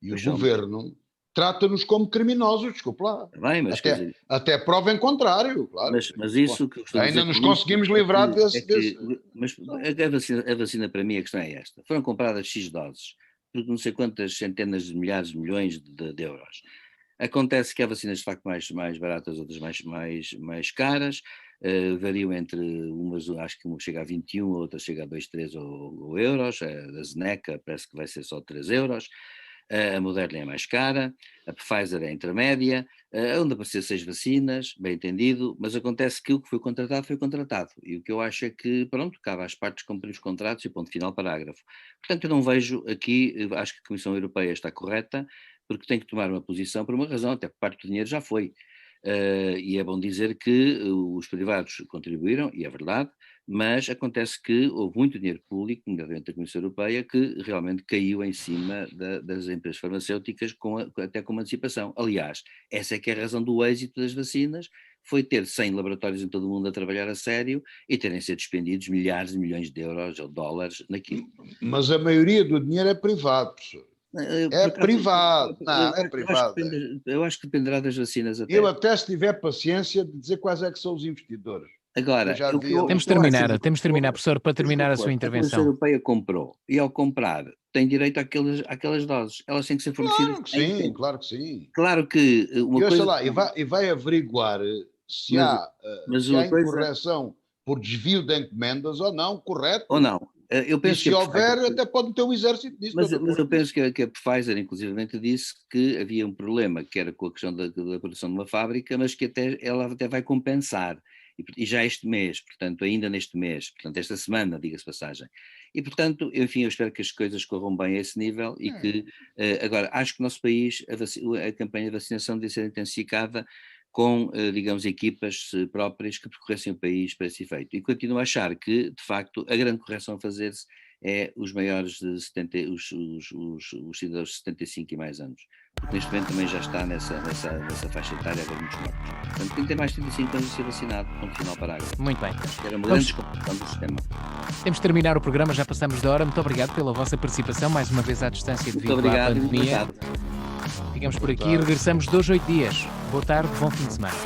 Speaker 2: E o governo trata-nos como criminosos, desculpe lá.
Speaker 3: Bem, mas,
Speaker 2: até prova em contrário, claro.
Speaker 3: Mas isso que
Speaker 2: ainda nos conseguimos livrar desse.
Speaker 3: Mas a vacina, para mim, a questão é esta. Foram compradas X doses, por não sei quantas centenas de milhares de milhões de euros. Acontece que há vacinas de facto mais baratas, outras mais caras, variam entre umas, acho que uma chega a 21, a outra chega a 2, 3 euros, a Zeneca parece que vai ser só 3 euros, a Moderna é mais cara, a Pfizer é intermédia, onde aparecer 6 vacinas, bem entendido, mas acontece que o que foi contratado, e o que eu acho é que, pronto, cabe às partes cumprir os contratos e ponto final parágrafo. Portanto, eu não vejo aqui, acho que a Comissão Europeia está correta, porque tem que tomar uma posição por uma razão, até porque parte do dinheiro já foi. E é bom dizer que os privados contribuíram, e é verdade, mas acontece que houve muito dinheiro público, nomeadamente da Comissão Europeia, que realmente caiu em cima das empresas farmacêuticas até com uma antecipação. Aliás, essa é que é a razão do êxito das vacinas, foi ter 100 laboratórios em todo o mundo a trabalhar a sério e terem sido despendidos milhares de milhões de euros ou dólares naquilo.
Speaker 2: Mas a maioria do dinheiro é privado, professor. É privado. É privado.
Speaker 3: Eu acho que dependerá das vacinas até.
Speaker 2: Eu até se tiver paciência de dizer quais é que são os investidores.
Speaker 3: Agora,
Speaker 1: temos de terminar, professor, para terminar a sua intervenção.
Speaker 3: A Comissão Europeia comprou, e ao comprar tem direito àquelas doses. Elas têm que ser fornecidas.
Speaker 2: Claro que sim.
Speaker 3: Claro que
Speaker 2: e vai averiguar se há incorreção por desvio de encomendas ou não, correto?
Speaker 3: Ou não. Eu penso
Speaker 2: se houver, até pode ter um exército disso.
Speaker 3: Mas eu penso que a Pfizer, inclusivamente, disse que havia um problema, que era com a questão da produção de uma fábrica, mas que ela até vai compensar. E já este mês, portanto, ainda neste mês, portanto, esta semana, diga-se passagem. E, portanto, enfim, eu espero que as coisas corram bem a esse nível e que, agora, acho que no nosso país a campanha de vacinação deve ser intensificada com, digamos, equipas próprias que percorressem o país para esse efeito. E continuo a achar que, de facto, a grande correção a fazer-se é os maiores de 70, os cidadãos de 75 e mais anos. Porque neste momento também já está nessa faixa etária a haver muitos mortos. Portanto, quem tem mais de 35 anos de ser vacinado, ponto final parágrafo.
Speaker 1: Muito bem.
Speaker 3: Era uma grande descomplicação do sistema.
Speaker 1: Temos de terminar o programa, já passamos da hora. Muito obrigado pela vossa participação, mais uma vez à distância devido à pandemia. Ficamos por aqui e regressamos 2 a 8 dias. Boa tarde, bom fim de semana.